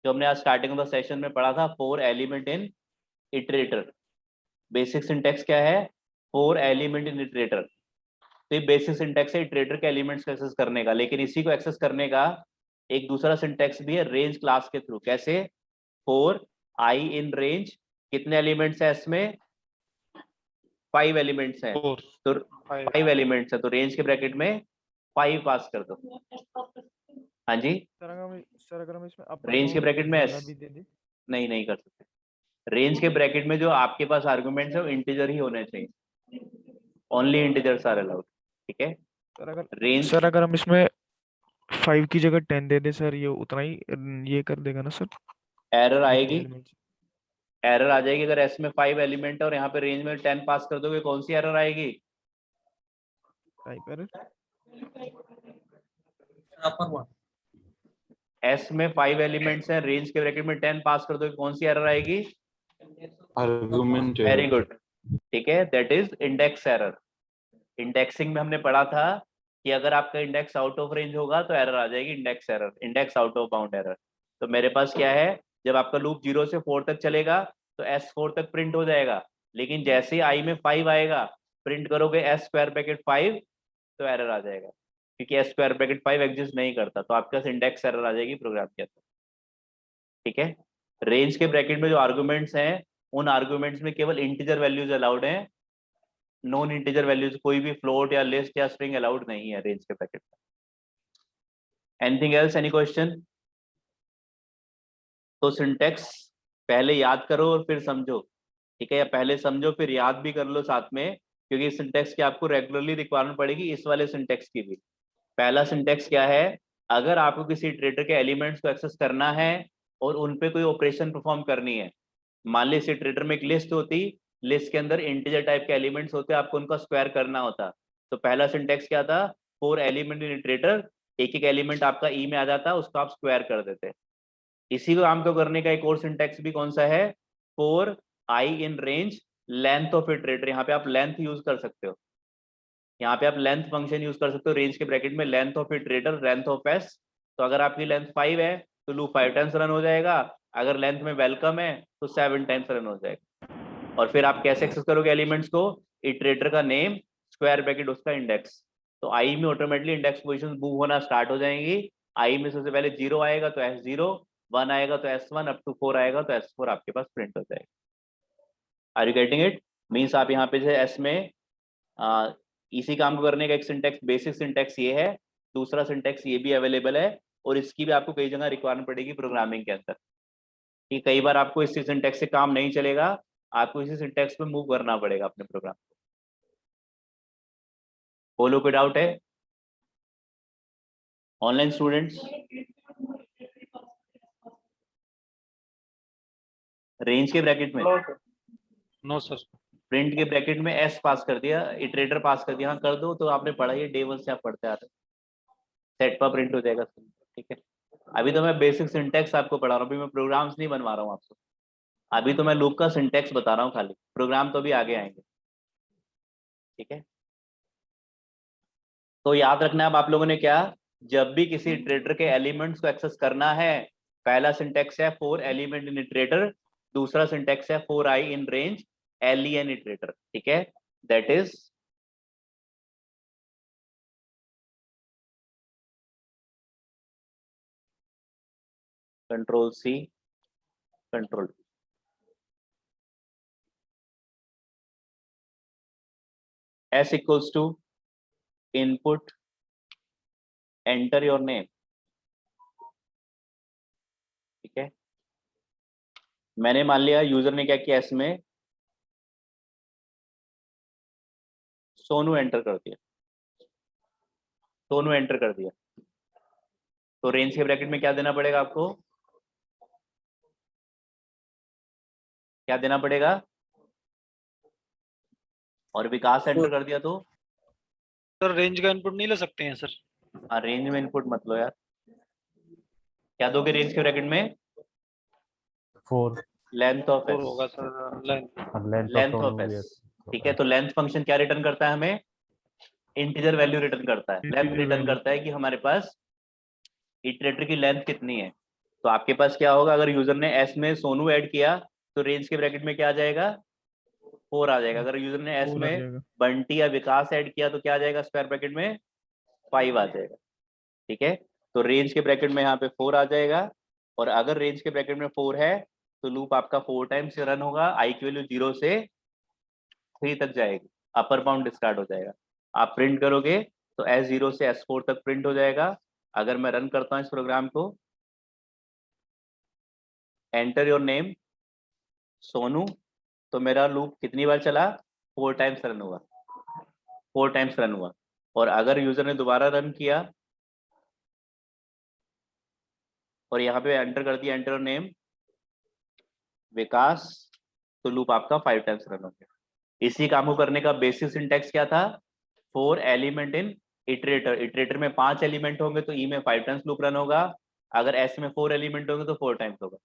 जो हमने आज स्टार्टिंग ऑफ द सेशन में पढ़ा था, 4 element in iterator. Basic syntax क्या है, 4 एलिमेंट इन इटरेटर। तो ये बेसिक सिंटेक्स है इटरेटर के एलिमेंट्स को एक्सेस करने का, लेकिन इसी को एक्सेस करने का एक दूसरा सिंटेक्स भी है रेंज क्लास के थ्रू। कैसे? फॉर आई इन रेंज, कितने एलिमेंट्स है इसमें? 5 एलिमेंट्स हैं, 4 तो 5 5 एलिमेंट्स है, तो रेंज के ब्रैकेट में 5 पास कर दो। हाँ जी, सर अगर हम इसमें अपर रेंज के बाउंड ब्रैकेट में ज्यादा भी दे दें नहीं कर सकते। रेंज के ब्रैकेट में जो आपके पास आर्गुमेंट्स है वो इंटीजर ही होने चाहिए, ओनली इंटीजर्स आर अलाउड। ठीक है, रेंज सर अगर हम इसमें 5 की जगह 10 दे दें सर, ये उतना ही ये कर देगा ना सर? एरर आएगी, एलिमेंट्स एरर आ जाएगी। अगर एस में 5 एलिमेंट है और यहाँ पे रेंज में 10 पास कर दोगे, कौन सी एरर आएगी? Type error. Upper one. S में 5 एलिमेंट्स हैं, रेंज के ब्रैकेट में 10 पास कर दोगे, कौन सी एरर आएगी? आर्गुमेंट वेरी गुड, ठीक है, that is index error. Indexing में हमने पढ़ा था कि अगर आपका इंडेक्स आउट ऑफ रेंज होगा तो एरर आ जाएगी, index error, index out of bound error. तो मेरे पास क्या है, जब आपका लूप 0 से 4 तक चलेगा तो एस 4 तक प्रिंट हो जाएगा, लेकिन जैसे ही आई में 5 आएगा, प्रिंट करोगे एस स्क्वायर ब्रैकेट 5, तो एरर आ जाएगा, क्योंकि एस स्क्वायर ब्रैकेट 5 एग्जिस्ट नहीं करता, तो आपके पास इंडेक्स एरर आ जाएगी प्रोग्राम के अंदर। ठीक है, रेंज के ब्रैकेट में जो आर्गुमेंट्स हैं, उन आर्गुमेंट्स में केवल इंटीजर वैल्यूज अलाउड हैं, नॉन इंटीजर वैल्यूज कोई भी फ्लोट या लिस्ट या स्ट्रिंग अलाउड नहीं है रेंज के ब्रैकेट में। Anything else, any question? तो सिंटेक्स पहले याद करो और फिर समझो, ठीक है, या पहले समझो फिर याद भी कर लो साथ में, क्योंकि सिंटेक्स की आपको रेगुलरली रिक्वायरमेंट पड़ेगी, इस वाले सिंटेक्स की भी। पहला सिंटेक्स क्या है, अगर आपको किसी इटरेटर के एलिमेंट्स को एक्सेस करना है और उन पे कोई ऑपरेशन परफॉर्म करनी है, मान ली इस इटरेटर में एक लिस्ट होती, लिस्ट के अंदर इंटीजर टाइप के एलिमेंट्स होते, आपको उनका स्क्वायर करना होता, तो पहला सिंटेक्स क्या था, 4 एलिमेंट इन इटरेटर, एक एक एलिमेंट आपका ई में आ जाता, उसको आप स्क्वायर कर देते। इसी को काम को करने का एक और सिंटेक्स भी कौन सा है, 4 आई in range length of iterator, यहाँ पे आप लेंथ यूज कर सकते हो, यहाँ पे आप लेंथ फंक्शन यूज कर सकते हो, रेंज के ब्रैकेट में length of iterator, length of S. तो अगर आपकी लेंथ 5 है तो लूप 5 टाइम्स रन हो जाएगा, अगर लेंथ में वेलकम है तो 7 टाइम्स रन हो जाएगा। और फिर आप कैसे एक्सेस करोगे एलिमेंट्स को, इटरेटर का नेम स्क्वायर ब्रैकेट उसका इंडेक्स, तो आई में ऑटोमेटिकली इंडेक्स पोजीशन मूव होना स्टार्ट हो जाएंगी। आई में सबसे पहले 0 आएगा तो S0, 1 आएगा तो S1, अप टू 4 आएगा तो S4 आपके पास प्रिंट हो जाएगा। Are you getting it? Means आप यहाँ पे जो एस में इसी काम को करने का एक सिंटेक्स, बेसिक सिंटेक्स ये है, दूसरा सिंटेक्स ये भी अवेलेबल है, और इसकी भी आपको कई जगह रिक्वायरमेंट पड़ेगी प्रोग्रामिंग के अंदर, कि कई बार आपको इसी सिंटेक्स से काम नहीं चलेगा, आपको इसी सिंटेक्स पे मूव करना पड़ेगा अपने प्रोग्राम को। बोलो, कोई डाउट है? ऑनलाइन स्टूडेंट्स, रेंज के ब्रैकेट में नो सर। प्रिंट के ब्रैकेट में एस पास कर दिया, इटरेटर पास कर दिया, हाँ कर दो, तो आपने पढ़ा ही, डे 1 से आप पढ़ते आ रहे, सेट पर प्रिंट हो जाएगा। ठीक है, अभी तो मैं बेसिक सिंटेक्स आपको पढ़ा रहा हूँ, अभी मैं प्रोग्राम्स नहीं बनवा रहा हूँ आपको, अभी तो मैं लूप का सिंटेक्स बता रहा हूँ खाली, प्रोग्राम तो अभी आगे आएंगे। ठीक है, तो याद रखना अब आप लोगों ने क्या, जब भी किसी इटरेटर के एलिमेंट्स को एक्सेस करना है, पहला सिंटेक्स है 4 एलिमेंट इन इटरेटर, दूसरा सिंटेक्स है 4 आई इन रेंज len इटरेटर। ठीक है, that is control C, control S equals to input enter your name. ठीक है, मैंने मान लिया यूजर ने क्या किया, इसमें सोनू एंटर कर दिया, सोनू एंटर कर दिया, तो रेंज के ब्रैकेट में क्या देना पड़ेगा आपको, क्या देना पड़ेगा, और विकास एंटर कर दिया तो सर रेंज का इनपुट नहीं ले सकते हैं सर? हाँ, रेंज में इनपुट मत लो यार, क्या दोगे रेंज के ब्रैकेट में, 4 लेंथ ऑफ और होगा सर लेंथ ऑफ एस। ठीक है, तो लेंथ फंक्शन क्या रिटर्न करता है हमें, इंटीजर वैल्यू रिटर्न करता है, लेंथ रिटर्न करता है कि हमारे पास इटरेटर की लेंथ कितनी है। तो आपके पास क्या होगा, अगर यूजर ने एस में सोनू ऐड किया तो रेंज के ब्रैकेट में क्या आ जाएगा, 4 आ जाएगा। अगर यूजर ने एस में बंटी या विकास ऐड किया तो क्या आ जाएगा, स्क्वायर ब्रैकेट में 5 आ जाएगा। ठीक है, तो रेंज के ब्रैकेट में यहाँ पे 4 आ जाएगा, और अगर रेंज के ब्रैकेट में 4 है तो लूप आपका 4 टाइम्स रन होगा, आई की वैल्यू 0 से 3 तक जाएगी, अपर बाउंड स्टार्ट हो जाएगा। आप प्रिंट करोगे तो S0 से S4 तक प्रिंट हो जाएगा। अगर मैं रन करता हूँ इस प्रोग्राम को, एंटर योर नेम सोनू, तो मेरा लूप कितनी बार चला, 4 टाइम्स रन हुआ, 4 टाइम्स रन हुआ। और अगर यूजर ने दोबारा रन किया और यहाँ पे एंटर कर दिया एंटर योर नेम विकास, तो लूप आपका 5 टाइम्स रन हो गया। इसी काम को करने का बेसिक सिंटैक्स क्या था, 4 एलिमेंट इन इटरेटर। इटरेटर में 5 एलिमेंट होंगे तो ई में 5 टाइम्स लूप रन होगा, अगर एस में 4 एलिमेंट होंगे तो 4 टाइम्स होगा।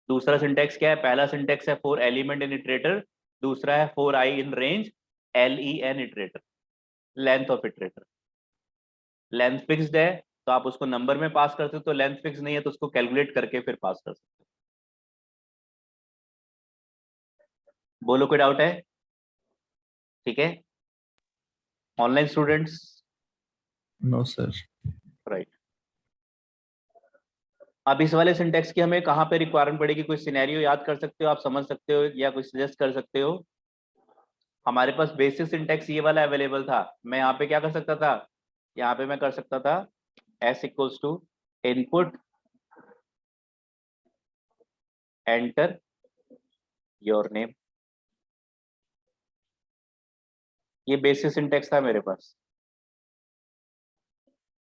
दूसरा सिंटैक्स क्या है, पहला सिंटैक्स है 4 एलिमेंट इन इटरेटर, दूसरा है 4 आई in range, LEN iterator, length of iterator. Length fixed है तो आप उसको नंबर में पास करते हो, तो लेंथ फिक्स नहीं है तो उसको कैलकुलेट करके फिर पास कर सकते हो। बोलो कोई डाउट है? ठीक है, online students? No sir. Right. अब इस वाले सिंटेक्स की हमें कहाँ पे रिक्वायरमेंट पड़ेगी, कोई सिनेरियो याद कर सकते हो, आप समझ सकते हो या कुछ सजेस्ट कर सकते हो? हमारे पास बेसिक सिंटेक्स ये वाला अवेलेबल था, मैं यहाँ पे क्या कर सकता था, यहाँ पे मैं कर सकता था S equals to input enter your name. ये बेसिक सिंटेक्स था मेरे पास।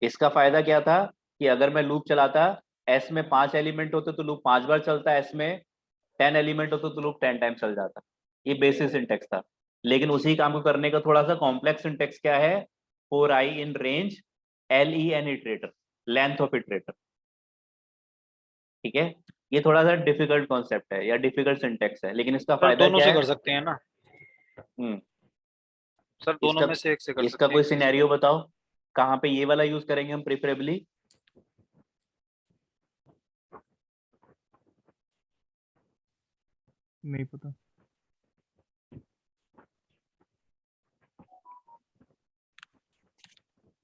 इसका फायदा क्या था कि अगर मैं लूप चलाता, एस में 5 एलिमेंट होते तो लूप 5 बार चलता, एस में 10 एलिमेंट होते तो लूप 10 टाइम चल जाता। ये बेसिक सिंटेक्स था। लेकिन उसी काम को करने का थोड़ा सा कॉम्प्लेक्स सिंटेक्स क्या है, 4i in range LEN iterator, length of iterator. ठीक है, ये थोड़ा सा डिफिकल्ट कॉन्सेप्ट है या डिफिकल्ट सिंटेक्स है, लेकिन इसका सर फायदा दोनों क्या से है? कर सकते हैं ना? सर दोनों इसका में से एक से कर इसका सकते कोई हैं। सिनेरियो बताओ कहाँ पे ये वाला यूज करेंगे हम प्रेफरेबली? नहीं पता।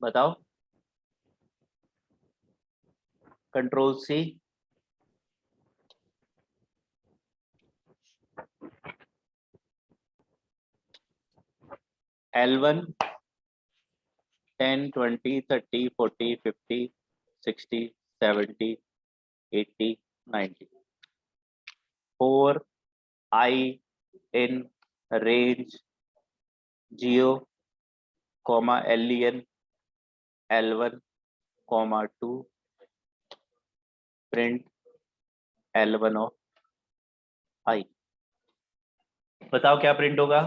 बताओ। Control C, L1 10 20 30 40 50 60 70 80 90, 4 I in range geo comma LEN L1 comma 2 print L1 of I। बताओ क्या प्रिंट होगा?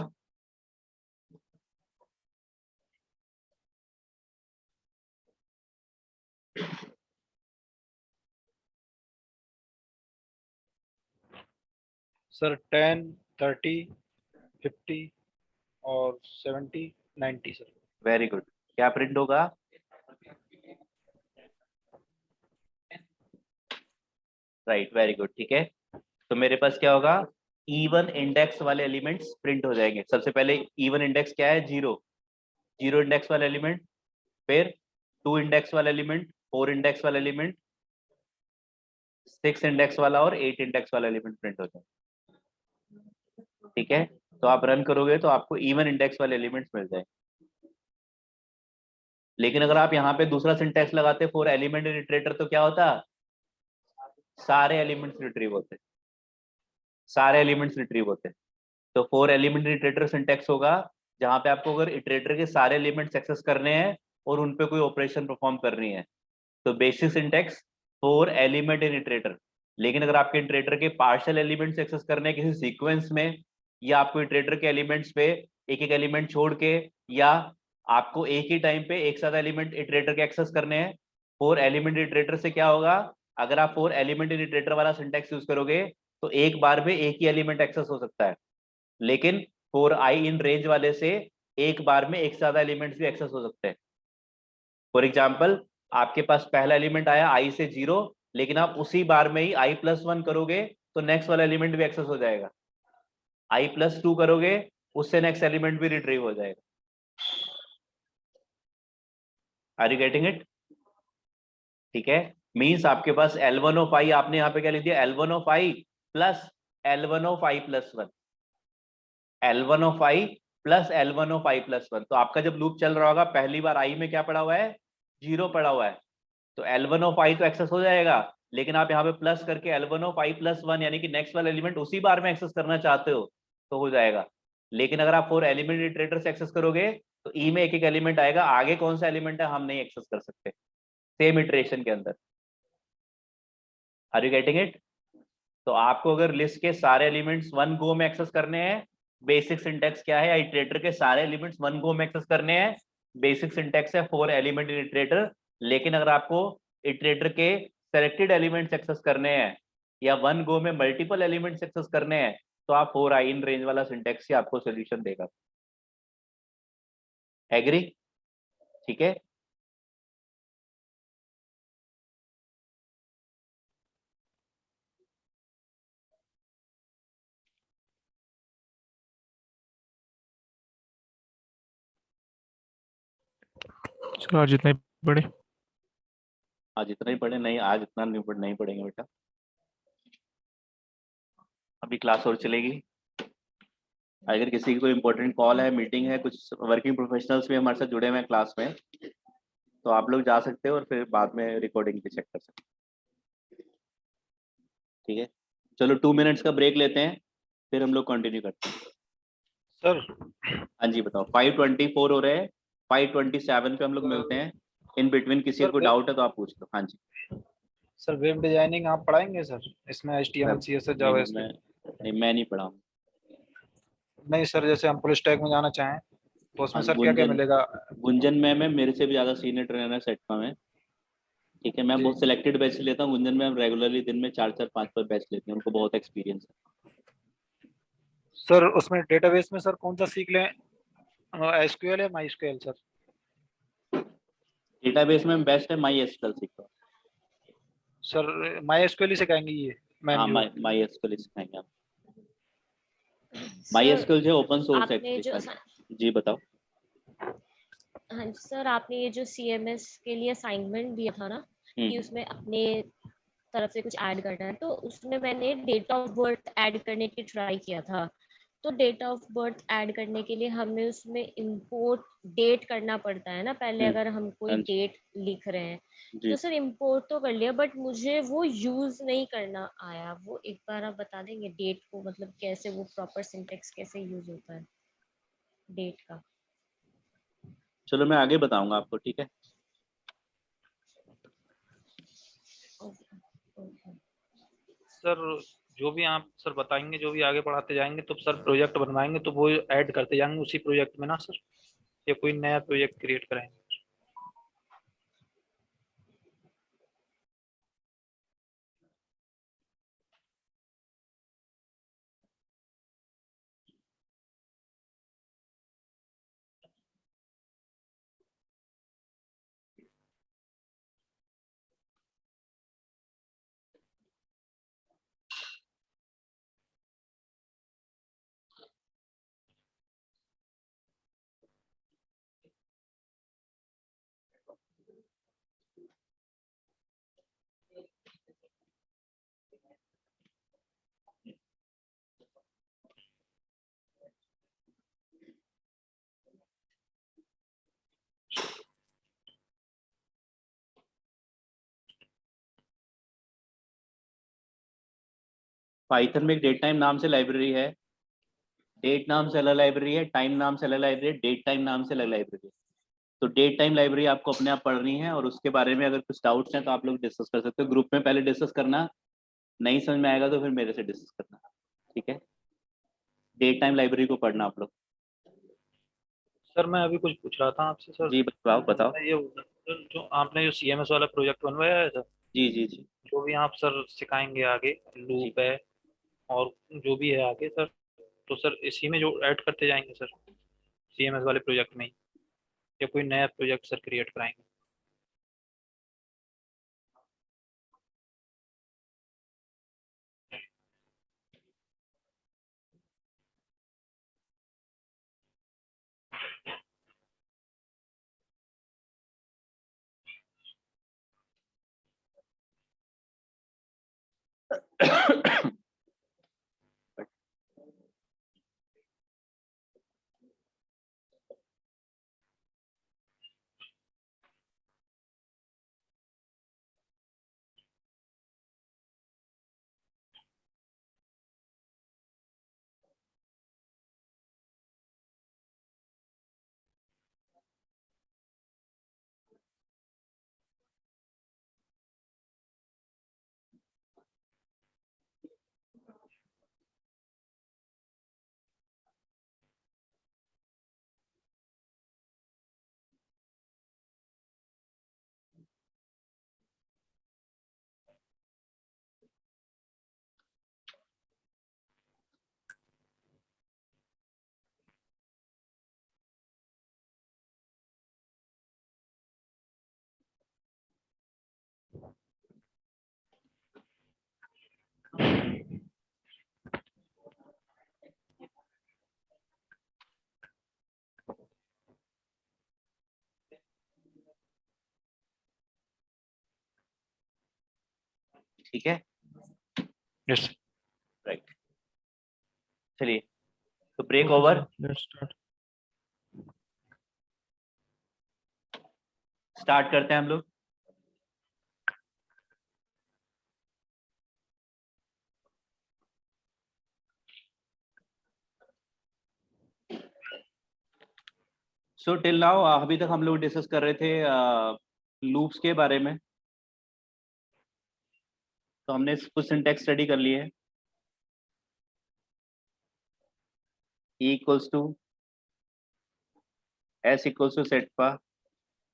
सर 10 30 50 और 70 90 सर। वेरी गुड, क्या प्रिंट होगा? Right, very good. ठीक है, तो मेरे पास क्या होगा, इवन इंडेक्स वाले एलिमेंट्स प्रिंट हो जाएंगे। सबसे पहले इवन इंडेक्स क्या है, 0 इंडेक्स वाला एलिमेंट, फिर 2 इंडेक्स वाला एलिमेंट, 4 इंडेक्स वाला एलिमेंट, 6 इंडेक्स वाला और 8 इंडेक्स वाला एलिमेंट प्रिंट हो जाए। ठीक है, तो आप रन करोगे तो आपको इवन इंडेक्स वाले एलिमेंट्स मिल जाए। लेकिन अगर आप यहाँ पे दूसरा सिंटेक्स लगाते 4 एलिमेंट इन इटरेटर, तो क्या होता, सारे एलिमेंट्स रिट्रीव होते, सारे एलिमेंट्स रिट्रीव होते। तो 4 एलिमेंट इटरेटर सिंटेक्स होगा जहां पे आपको अगर इटरेटर के सारे एलिमेंट्स एक्सेस करने हैं और उन पे कोई ऑपरेशन परफॉर्म करनी है, तो basic syntax 4 element in iterator. लेकिन अगर आपके इटरेटर के पार्शियल एलिमेंट्स एक्सेस करने हैं किसी सीक्वेंस में, या आपको इटरेटर के एलिमेंट्स पे एक एक एलिमेंट छोड़ के, या आपको एक ही टाइम पे एक साथ एलिमेंट इटरेटर के एक्सेस करने हैं, 4 एलिमेंट इटरेटर से क्या होगा, अगर आप 4 एलिमेंट इन इटरेटर वाला सिंटेक्स यूज करोगे तो एक बार में एक ही एलिमेंट एक्सेस हो सकता है। लेकिन 4i इन रेंज वाले से एक बार में एक से ज्यादा एलिमेंट्स भी एक्सेस हो सकते हैं। फॉर एग्जाम्पल, आपके पास पहला एलिमेंट आया i से 0, लेकिन आप उसी बार में ही i+1 करोगे तो नेक्स्ट वाला एलिमेंट भी एक्सेस हो जाएगा। i+2 करोगे, उससे नेक्स्ट एलिमेंट भी रिट्रीव हो जाएगा। Are you getting it? ठीक है, मीन्स आपके पास L1 ऑफ i, आपने यहाँ पे क्या लिख दिया, L1 of i plus L1 of i plus 1, L1 of i plus L1 of i plus 1। तो आपका जब लूप चल रहा होगा पहली बार i में क्या पड़ा हुआ है, 0 पड़ा हुआ है, तो L1 ऑफ i तो एक्सेस हो जाएगा, लेकिन आप यहाँ पे प्लस करके L1 ऑफ i प्लस 1 यानी कि नेक्स्ट वाला एलिमेंट उसी बार में एक्सेस करना चाहते हो तो हो जाएगा। लेकिन अगर आप 4 एलिमेंट इटरेटर से एक्सेस करोगे तो ई में एक एक एलिमेंट आएगा, आगे कौन सा एलिमेंट है हम नहीं एक्सेस कर सकते सेम इटरेशन के अंदर। Are you getting it? तो आपको अगर लिस्ट के सारे एलिमेंट्स वन गो में एक्सेस करने हैं, बेसिक सिंटेक्स क्या है, इटरेटर के सारे एलिमेंट्स वन गो में एक्सेस करने हैं, बेसिक सिंटेक्स है 4 एलिमेंट इन इटरेटर। लेकिन अगर आपको इटरेटर के सेलेक्टेड एलिमेंट्स एक्सेस करने हैं या वन गो में मल्टीपल एलिमेंट्स एक्सेस करने हैं तो आप 4 आई इन रेंज वाला सिंटेक्स ही आपको सोल्यूशन देगा। एग्री? ठीक है, चलो आज इतना ही पढ़े। आज इतना ही पढ़े? नहीं, आज इतना नहीं पढ़ेंगे बेटा, अभी क्लास और चलेगी। अगर किसी की कोई इंपॉर्टेंट कॉल है, मीटिंग है, कुछ वर्किंग प्रोफेशनल्स भी हमारे साथ जुड़े हुए हैं क्लास में, तो आप लोग जा सकते हो और फिर बाद में रिकॉर्डिंग भी चेक कर सकते हो। ठीक है, चलो 2 मिनट्स का ब्रेक लेते हैं, फिर हम लोग कंटिन्यू करते हैं। सर हाँ जी बताओ, 5:24 हो रहे हैं, 5:27 पे हम लोग मिलते हैं। इन बिटवीन किसी को डाउट है तो आप पूछ लो। हाँ जी सर, वेब डिजाइनिंग आप पढ़ाएंगे सर? इसमें HTML CSS जावास्क्रिप्ट? मैं नहीं पढ़ा। नहीं सर, जैसे हम फुल स्टैक में जाना चाहें तो उसमें हाँ, सर क्या क्या मिलेगा? गुंजन में मेरे से भी ज्यादा सीनियर ट्रेनर है सेटमा में। ठीक है, मैं बहुत सिलेक्टेड बैच लेता हूँ गुंजन में, हम रेगुलरली दिन में 4-4 5-5 बैच लेते हैं, उनको बहुत एक्सपीरियंस है। सर उसमें डेटाबेस में सर कौन सा सीख लें, SQL या MySQL सर? डेटाबेस में बेस्ट है MySQL सीखो। सर MySQL ही सिखाएंगे ये हाँ, मेनली? MySQL सिखाएंगे आप। सर MySQL जो ओपन सोर्स है आपने जो जी बताओ। हाँ सर, आपने ये जो CMS के लिए असाइनमेंट दिया था ना कि उसमें अपने तरफ से कुछ ऐड करना है, तो उसमें मैंने डेट ऑफ बर्थ ऐड करने की ट्राई किया था। तो डेट ऑफ बर्थ ऐड करने के लिए हमें उसमें इंपोर्ट डेट करना पड़ता है ना पहले, अगर हम कोई डेट लिख रहे हैं तो सर इंपोर्ट तो कर लिया, बट मुझे वो यूज नहीं करना आया। वो एक बार आप बता देंगे डेट को, मतलब कैसे वो प्रॉपर सिंटेक्स कैसे यूज होता है डेट का? चलो मैं आगे बताऊंगा आपको, ठीक है। सर जो भी आप सर बताएंगे, जो भी आगे पढ़ाते जाएंगे, तो सर प्रोजेक्ट बनवाएंगे तो वो ऐड करते जाएंगे उसी प्रोजेक्ट में ना सर, या कोई नया प्रोजेक्ट क्रिएट कराएंगे? पाइथन में एक डेट टाइम नाम से लाइब्रेरी है, डेट नाम से अलग लाइब्रेरी है, टाइम नाम से अलग लाइब्रेरी है, डेट टाइम नाम से अलग लाइब्रेरी है। तो डेट टाइम लाइब्रेरी आपको अपने आप पढ़नी है, और उसके बारे में अगर कुछ डाउट्स हैं तो आप लोग डिस्कस कर सकते हो ग्रुप में, पहले डिस्कस करना, नहीं समझ में आएगा तो फिर मेरे से डिस्कस करना। ठीक है, डेट टाइम लाइब्रेरी को पढ़ना आप लोग। सर मैं अभी कुछ पूछ रहा था आपसे सर। जी बताओ। ये जो आपने जो CMS वाला प्रोजेक्ट बनवाया है सर, जी जो भी आप सर सिखाएंगे आगे, लूप है और जो भी है आगे सर, तो सर इसी में जो ऐड करते जाएंगे सर CMS वाले प्रोजेक्ट में ही, या कोई नया प्रोजेक्ट सर क्रिएट कराएंगे? ठीक है, यस राइट। चलिए, तो break over, let's start. Start करते हैं हम लोग। सो टिल नाउ अभी तक हम लोग डिस्कस कर रहे थे लूप्स के बारे में। तो हमने कुछ सिंटैक्स स्टडी कर लिए है। E equals to S equals to set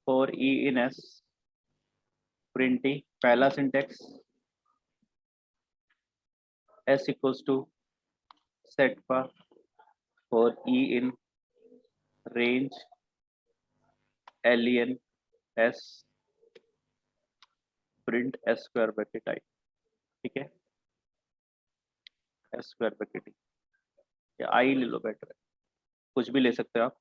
for E in S, print T, पहला syntax. S equals to set for E in range len S, print S square bracket I। ठीक है, S square bracket या I ले लो, better है, कुछ भी ले सकते हो आप।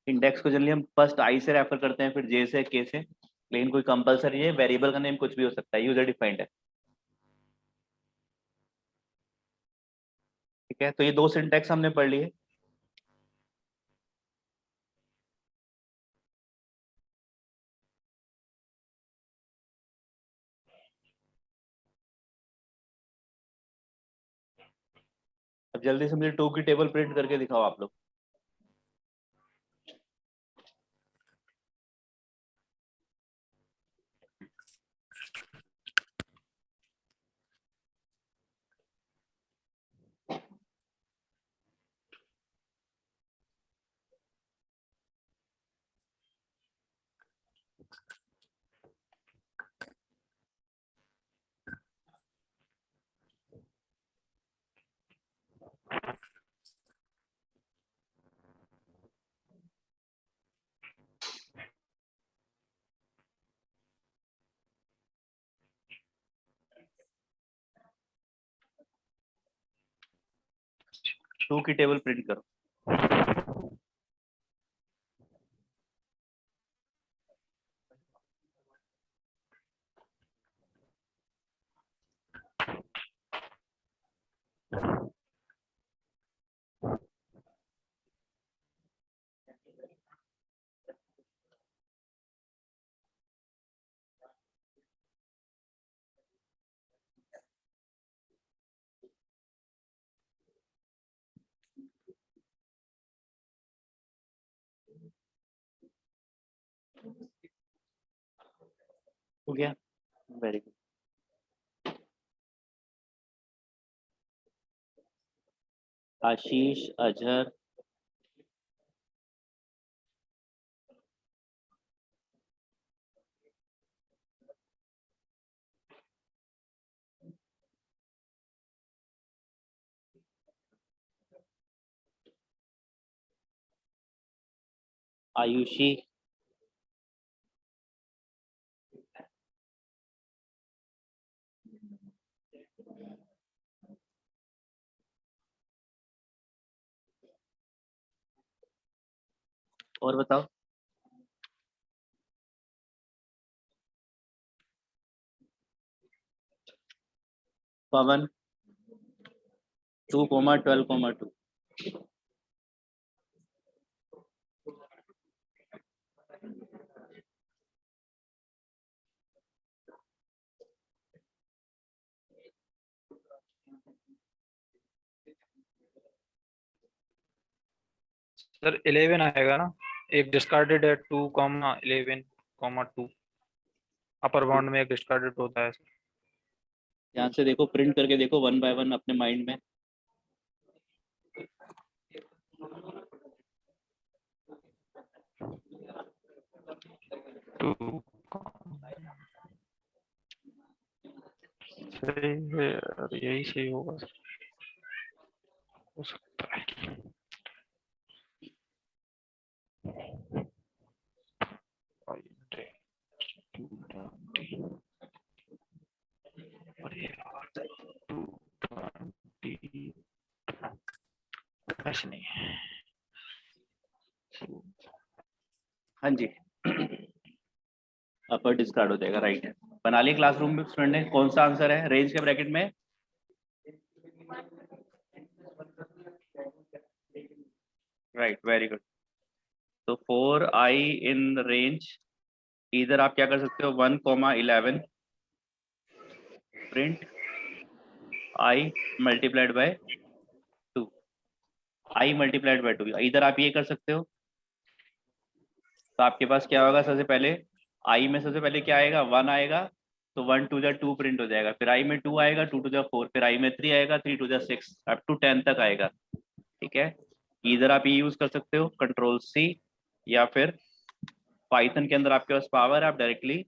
इंडेक्स को जनरली हम फर्स्ट आई से रेफर करते हैं, फिर जे से, के से, लेकिन कोई कंपलसरी है, वेरिएबल का नेम कुछ भी हो सकता है, यूजर डिफाइंड है। ठीक है, तो ये दो सिंटैक्स हमने पढ़ लिए। अब जल्दी से मुझे 2 की टेबल प्रिंट करके दिखाओ आप लोग। टू की टेबल प्रिंट करो। हो गया, वेरी गुड। आशीष, अजहर, आयुषी, और बताओ। पवन 2,12,2. सर 11 आएगा ना, एक डिस्कार्डेड है 2,11,2. अपर बाउंड में एक डिस्कार्डेड होता है। ध्यान से देखो, प्रिंट करके देखो 1 by 1 अपने माइंड में. सही है यार, यही सही होगा, हो सकता है। ऐसे नहीं है। हाँ जी, अपर डिस्कार्ड हो जाएगा. राइट है. बना लिया क्लासरूम में स्टूडेंट ने. कौन सा आंसर है रेंज के ब्रैकेट में? Right, very good. तो 4i इन रेंज, इधर आप क्या कर सकते हो, 1,11 print i multiplied by 2. i multiplied by 2, इधर आप ये कर सकते हो. तो आपके पास क्या होगा, सबसे पहले i में सबसे पहले क्या आएगा, 1 आएगा, तो 1 to the 2 प्रिंट हो जाएगा. फिर i में 2 आएगा, 2 to the 4. फिर i में 3 आएगा, 3 to the 6, अप टू 10 तक आएगा. ठीक है. इधर आप ये यूज कर सकते हो कंट्रोल C, या फिर पाइथन के अंदर आपके पास पावर है, आप directly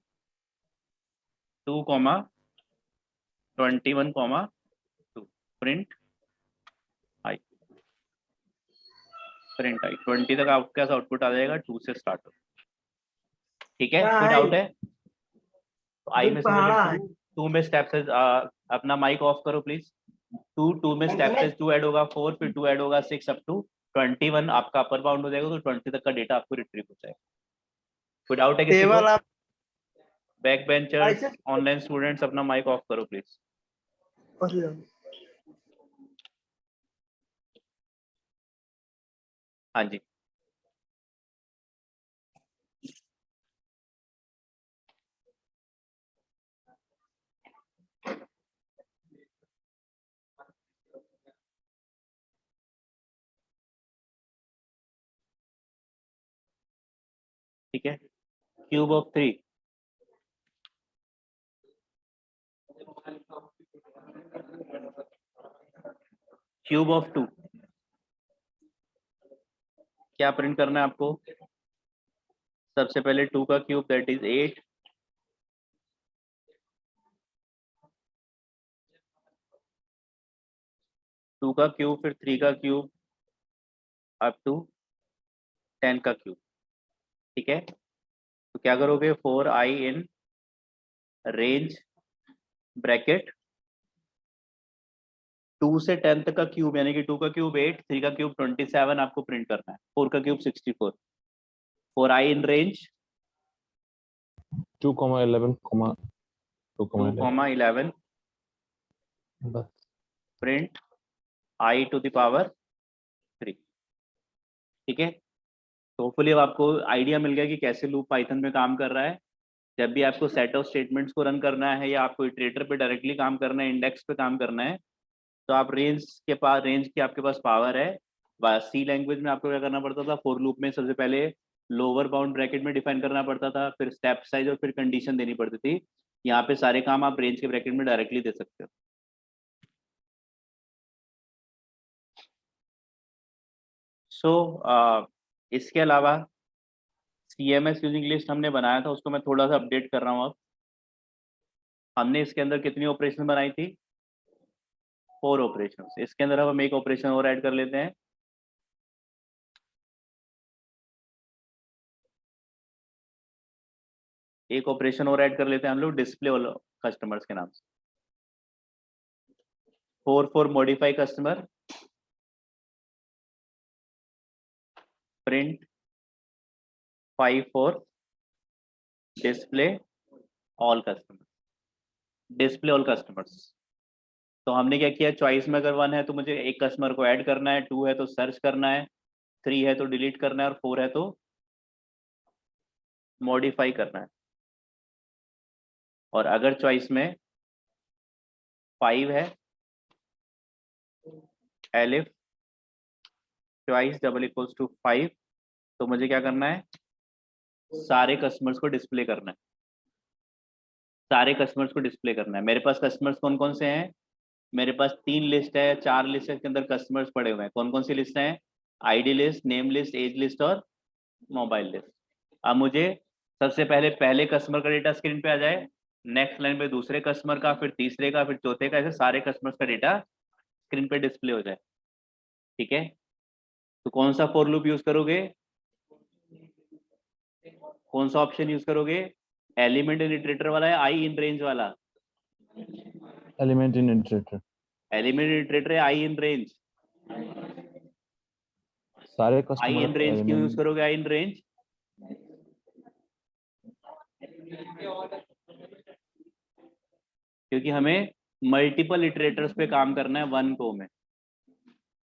2,21,2 print i. Print i 20 तक आपके पास आउटपुट आ जाएगा, 2 से स्टार्ट हो. ठीक है, कोई डाउट है? तो आई में से 2 में स्टेप से अपना माइक ऑफ करो प्लीज. 2 में स्टेप से 2 ऐड होगा 4, फिर 2 ऐड होगा 6, अप टू 21 आपका अपर बाउंड हो जाएगा. तो 20 तक का डेटा आपको रिट्रीव हो जाएगा. कोई डाउट है किसी को? बैक बेंचर्स, ऑनलाइन स्टूडेंट्स, अपना माइक ऑफ करो प्लीज. हाँ जी. ठीक है. क्यूब ऑफ 3, क्यूब ऑफ 2, क्या प्रिंट करना है आपको? सबसे पहले 2 का क्यूब, दैट इज 8. टू का क्यूब, फिर 3 का क्यूब, अप टू 10 का क्यूब. ठीक है. तो क्या करोगे, 4i इन रेंज ब्रैकेट 2 से 10 तक का क्यूब, यानी कि 2 का क्यूब 8, 3 का क्यूब 27 आपको प्रिंट करना है, 4 का cube 64. 4i in range 2,11 print i to the power 3. ठीक है. तो होपफुली अब आपको आइडिया मिल गया कि कैसे लूप पाइथन में काम कर रहा है. जब भी आपको सेट ऑफ स्टेटमेंट्स को रन करना है, या आपको इटरेटर पे डायरेक्टली काम करना है, इंडेक्स पे काम करना है, तो आप रेंज की आपके पास पावर है. सी लैंग्वेज में आपको क्या करना पड़ता था, फॉर लूप में सबसे पहले लोअर बाउंड ब्रैकेट में डिफाइन करना पड़ता था, फिर स्टेप साइज और फिर कंडीशन देनी पड़ती थी. यहाँ पे सारे काम आप रेंज के ब्रैकेट में डायरेक्टली दे सकते हो. इसके अलावा CMS यूजिंग लिस्ट हमने बनाया था, उसको मैं थोड़ा सा अपडेट कर रहा हूँ. अब हमने इसके अंदर कितनी ऑपरेशन बनाई थी? 4 ऑपरेशन. इसके अंदर अब हम एक ऑपरेशन और ऐड कर लेते हैं. एक ऑपरेशन और ऐड कर लेते हैं हम लोग डिस्प्ले कस्टमर्स के नाम से. 4 modify customer, print 5 display all customers. Display all customers तो हमने क्या किया, चॉइस में अगर 1 है तो मुझे एक कस्टमर को ऐड करना है, 2 है तो सर्च करना है, 3 है तो डिलीट करना है, और 4 है तो मॉडिफाई करना है। और अगर चॉइस में 5 है, elif choice double equals to 5, तो मुझे क्या करना है, सारे कस्टमर्स को डिस्प्ले करना है, सारे कस्टमर्स को डिस्प्ले करना है। मेरे पास कस्टमर्स कौन कौन से हैं, मेरे पास 3 लिस्ट है, 4 लिस्ट के अंदर कस्टमर्स पड़े हुए हैं। कौन कौन सी लिस्ट है, ID list, name list, age list और मोबाइल लिस्ट। अब मुझे सबसे पहले कस्टमर का डेटा स्क्रीन पे आ जाए, नेक्स्ट लाइन पे दूसरे कस्टमर का, फिर तीसरे का, फिर चौथे का, ऐसे सारे कस्टमर्स का डेटा स्क्रीन पे डिस्प्ले हो जाए। ठीक है, तो कौन सा फॉर लूप यूज करोगे, कौन सा ऑप्शन यूज करोगे, एलिमेंट इन इटरेटर वाला है, आई इन रेंज वाला, element in iterator, element in iterator है, आई इन रेंज, सारे आई कस्टमर इन रेंज क्यों यूज करोगे, आई इन रेंज, क्योंकि हमें मल्टीपल इटरेटर्स पे काम करना है वन गो में,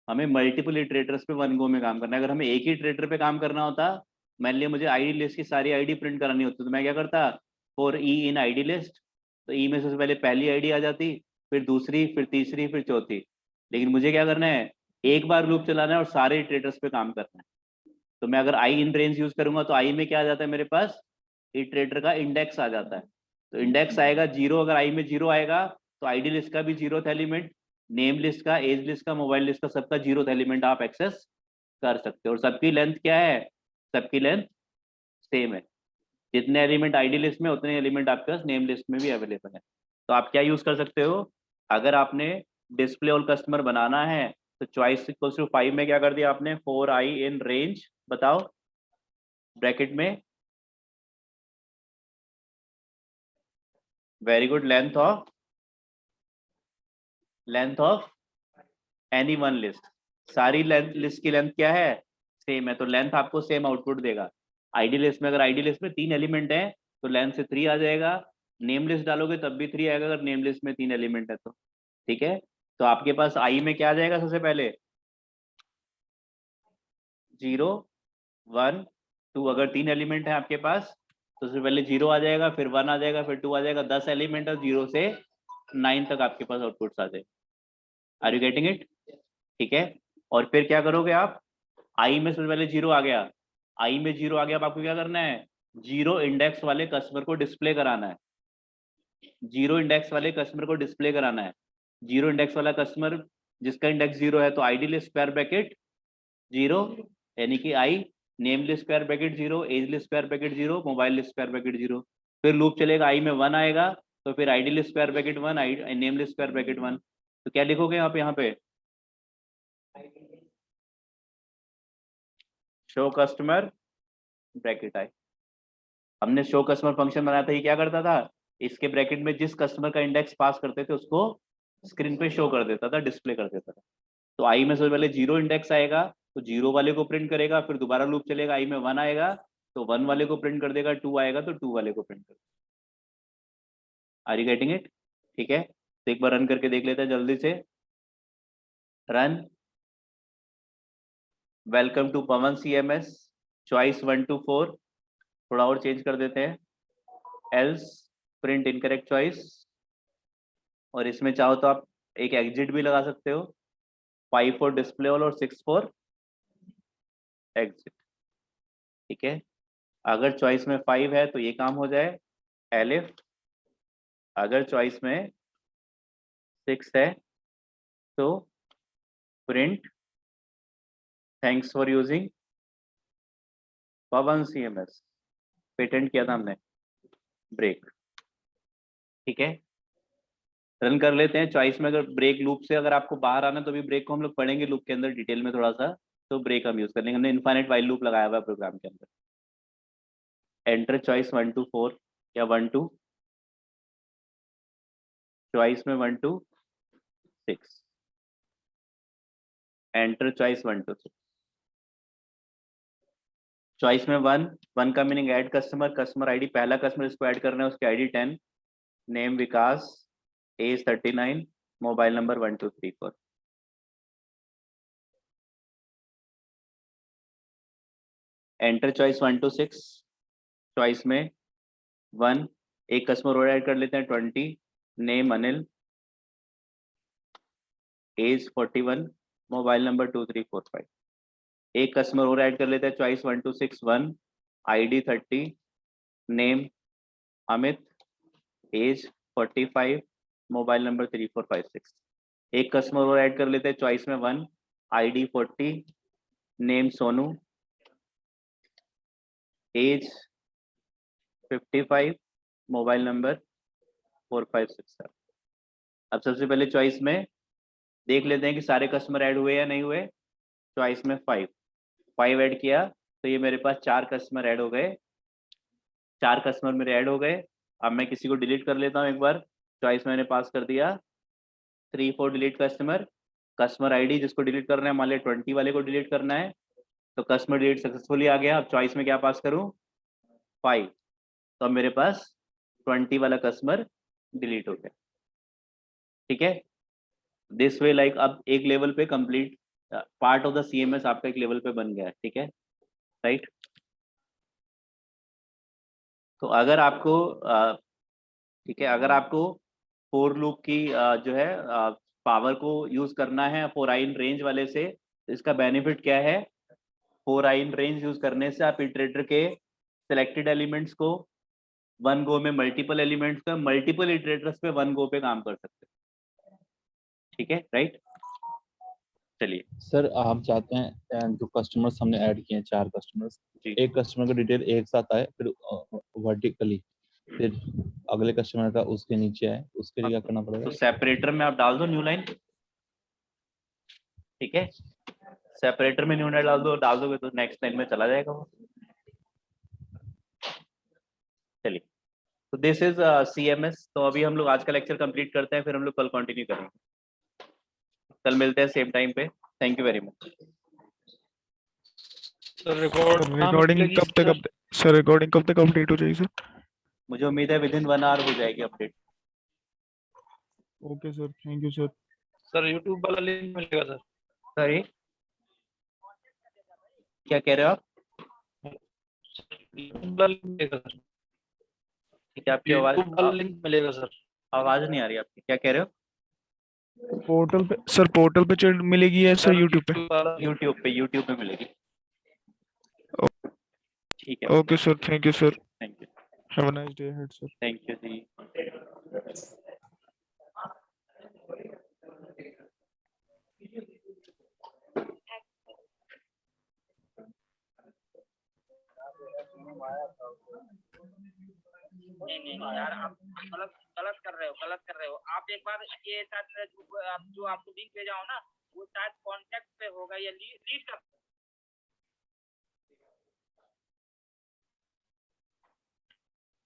हमें मल्टीपल इटरेटर्स पे वन गो में काम करना है। अगर हमें एक ही इटरेटर पे काम करना होता, मान लिया मुझे आईडी लिस्ट की सारी आईडी प्रिंट करानी होती, तो मैं क्या करता, for E in ID list, तो ई में सबसे पहले पहली आईडी आ जाती, फिर दूसरी, फिर तीसरी, फिर चौथी। लेकिन मुझे क्या करना है, एक बार लूप चलाना है और सारे इटरेटर्स पे काम करना है। तो मैं अगर आई इन रेंज यूज करूंगा तो आई में क्या आ जाता है, मेरे पास इटरेटर का इंडेक्स आ जाता है। तो इंडेक्स आएगा 0, अगर आई में 0 आएगा तो आईडी लिस्ट का भी 0th एलिमेंट, नेम लिस्ट का, एज लिस्ट का, मोबाइल लिस्ट का, सबका 0th एलिमेंट आप एक्सेस कर सकते हो। और सबकी लेंथ क्या है, सबकी लेंथ सेम है, जितने एलिमेंट आईडी लिस्ट में उतने एलिमेंट आपके पास नेम लिस्ट में भी अवेलेबल है। तो आप क्या यूज कर सकते हो, अगर आपने डिस्प्ले ऑल कस्टमर बनाना है तो चॉइस इक्वल्स टू 5 में क्या कर दिया आपने, 4i इन रेंज, बताओ ब्रैकेट में, very good, length of any one list, सारी लेंथ लिस्ट की लेंथ क्या है, सेम है, तो लेंथ आपको सेम आउटपुट देगा। आईडी लिस्ट में, अगर आईडी लिस्ट में 3 एलिमेंट है तो लेंथ से 3 आ जाएगा, नेम लिस्ट डालोगे तब भी 3 आएगा अगर नेम लिस्ट में 3 एलिमेंट है तो। ठीक है, तो आपके पास आई में क्या आ जाएगा, सबसे पहले 0 1 2, अगर 3 एलिमेंट है आपके पास तो सबसे पहले 0 आ जाएगा, फिर 1 आ जाएगा, फिर 2 आ जाएगा, 10 एलिमेंट है, 0 से 9 तक आपके पास आउटपुट आ जाएगा। Are you getting it? ठीक है, और फिर क्या करोगे आप, आई में सबसे पहले 0 आ गया, आई में 0 आ गया, अब आपको क्या करना है, 0 इंडेक्स वाले कस्टमर को डिस्प्ले कराना है, 0 इंडेक्स वाले कस्टमर को डिस्प्ले कराना है। 0 इंडेक्स वाला कस्टमर जिसका इंडेक्स 0 है तो आईडी लिस्ट स्क्वायर ब्रैकेट 0, यानी कि i, name list square bracket 0, as list square bracket 0, mobile list square bracket 0। फिर लूप चलेगा, आई में 1 आएगा तो फिर आईडी लिस्ट स्क्वायर ब्रैकेट 1, आई नेम लिस्ट स्क्वायर ब्रैकेट 1। तो क्या लिखोगे आप यहाँ पे, शो कस्टमर ब्रैकेट आई। हमने शो कस्टमर फंक्शन बनाया था, ये क्या करता था, इसके ब्रैकेट में जिस कस्टमर का इंडेक्स पास करते थे उसको स्क्रीन पे शो कर देता था, डिस्प्ले कर देता था। तो आई में सबसे पहले 0 इंडेक्स आएगा तो 0 वाले को प्रिंट करेगा, फिर दोबारा लूप चलेगा, आई में 1 आएगा तो 1 वाले को प्रिंट कर देगा, 2 आएगा तो 2 वाले को प्रिंट कर देगा। Are you getting it? ठीक है, तो एक बार रन करके देख लेते हैं जल्दी से, run. Welcome to Pavan CMS, choice 1 to 4, थोड़ा और चेंज कर देते हैं, एल्स प्रिंट इनकरेक्ट चॉइस, और इसमें चाहो तो आप एक एग्जिट भी लगा सकते हो, 5 फॉर डिस्प्ले ऑल और 6 फॉर एग्जिट। ठीक है, अगर चॉइस में 5 है तो ये काम हो जाए, एलिफ, अगर चॉइस में 6 है तो print thanks for using Pawan CMS, patent किया था हमने, ब्रेक। ठीक है, रन कर लेते हैं। चॉइस में अगर ब्रेक लूप से अगर आपको बाहर आना तो भी ब्रेक को हम लोग पढ़ेंगे लूप के अंदर डिटेल में थोड़ा सा, तो ब्रेक हम यूज कर लेंगे, हमने इनफाइनाइट वाइल लूप लगाया हुआ है प्रोग्राम के अंदर। एंटर चॉइस 1 to 4 या 1 to, चॉइस में 1 to 6, enter choice 1 to 6, choice में 1 का meaning add customer, customer ID, पहला कस्टमर इसको ऐड करना है उसकी ID 10, name Vikas, age 39, mobile number 1234। Enter choice 1 to 6। Choice में 1, एक कस्टमर और ऐड कर लेते हैं 20, name Anil, age 41, mobile number 2345। एक कस्टमर और ऐड कर लेते हैं choice 1 to 6, 1, ID 30, name Amit, age 45, mobile number 3456। एक कस्टमर और ऐड कर लेते हैं चॉइस में 1, ID 40, name Sonu, age 55, mobile number 4567। अब सबसे पहले चॉइस में देख लेते हैं कि सारे कस्टमर ऐड हुए या नहीं हुए। चॉइस में 5 ऐड किया तो ये मेरे पास 4 कस्टमर ऐड हो गए। 4 कस्टमर मेरे ऐड हो गए। अब मैं किसी को डिलीट कर लेता हूँ एक बार। चॉइस मैंने पास कर दिया 3 4 डिलीट कस्टमर आईडी जिसको डिलीट करना है, मान लिया 20 वाले को डिलीट करना है, तो कस्टमर डिलीट सक्सेसफुली आ गया। अब चॉइस में क्या पास करूँ? 5। तो अब मेरे पास 20 वाला कस्टमर डिलीट हो गया। ठीक है, दिस वे लाइक अब एक लेवल पे complete part of the CMS आपका एक लेवल पे बन गया है। ठीक है, राइट। तो अगर आपको ठीक है, अगर आपको फोर लूप की जो है पावर को यूज करना है 4 i इन रेंज वाले से, तो इसका बेनिफिट क्या है? 4 i इन रेंज यूज करने से आप इटरेटर के सिलेक्टेड एलिमेंट्स को वन गो में मल्टीपल एलिमेंट्स का मल्टीपल इटरेटर्स पे वन गो पे काम कर सकते हैं। ठीक है, राइट। चलिए सर हम चाहते हैं जो कस्टमर्स हमने ऐड किए हैं 4 कस्टमर्स, एक कस्टमर का डिटेल एक साथ आए, फिर वर्टिकली फिर अगले कस्टमर का उसके नीचे आए, उसके लिए क्या करना पड़ेगा? तो सेपरेटर में आप डाल दो न्यू लाइन। ठीक है, सेपरेटर में न्यू लाइन डाल दोगे तो नेक्स्ट लाइन में चला जाएगा वो। चलिए, तो दिस इज CMS। तो अभी हम लोग आज का लेक्चर कंप्लीट करते हैं, फिर हम लोग कल कंटिन्यू करेंगे। कल मिलते हैं सेम टाइम पे। Thank you very much. Sir recording कब तक अपडेट हो जाएगी सर? मुझे उम्मीद है विदिन 1 आवर हो जाएगी update. Okay sir, thank you sir. Sir YouTube वाला लिंक मिलेगा सर? सॉरी, क्या कह रहे हो आप? यूट्यूब वाला लिंक मिलेगा सर? ठीक है, आपकी आवाज यूट्यूब वाला लिंक मिलेगा सर? आवाज नहीं आ रही आपकी, क्या कह रहे हो? पोर्टल पे चढ़ मिलेगी या सर यूट्यूब पे? यूट्यूब पे मिलेगी। ठीक है, okay sir, thank you sir. Thank you. Have a nice day ahead sir. Thank you जी। नहीं यार, आप गलत कर रहे हो। आप एक बार ये शायद जो आपको लिंक भेजा हो ना, वो शायद कॉन्टेक्ट पे होगा या लीड कर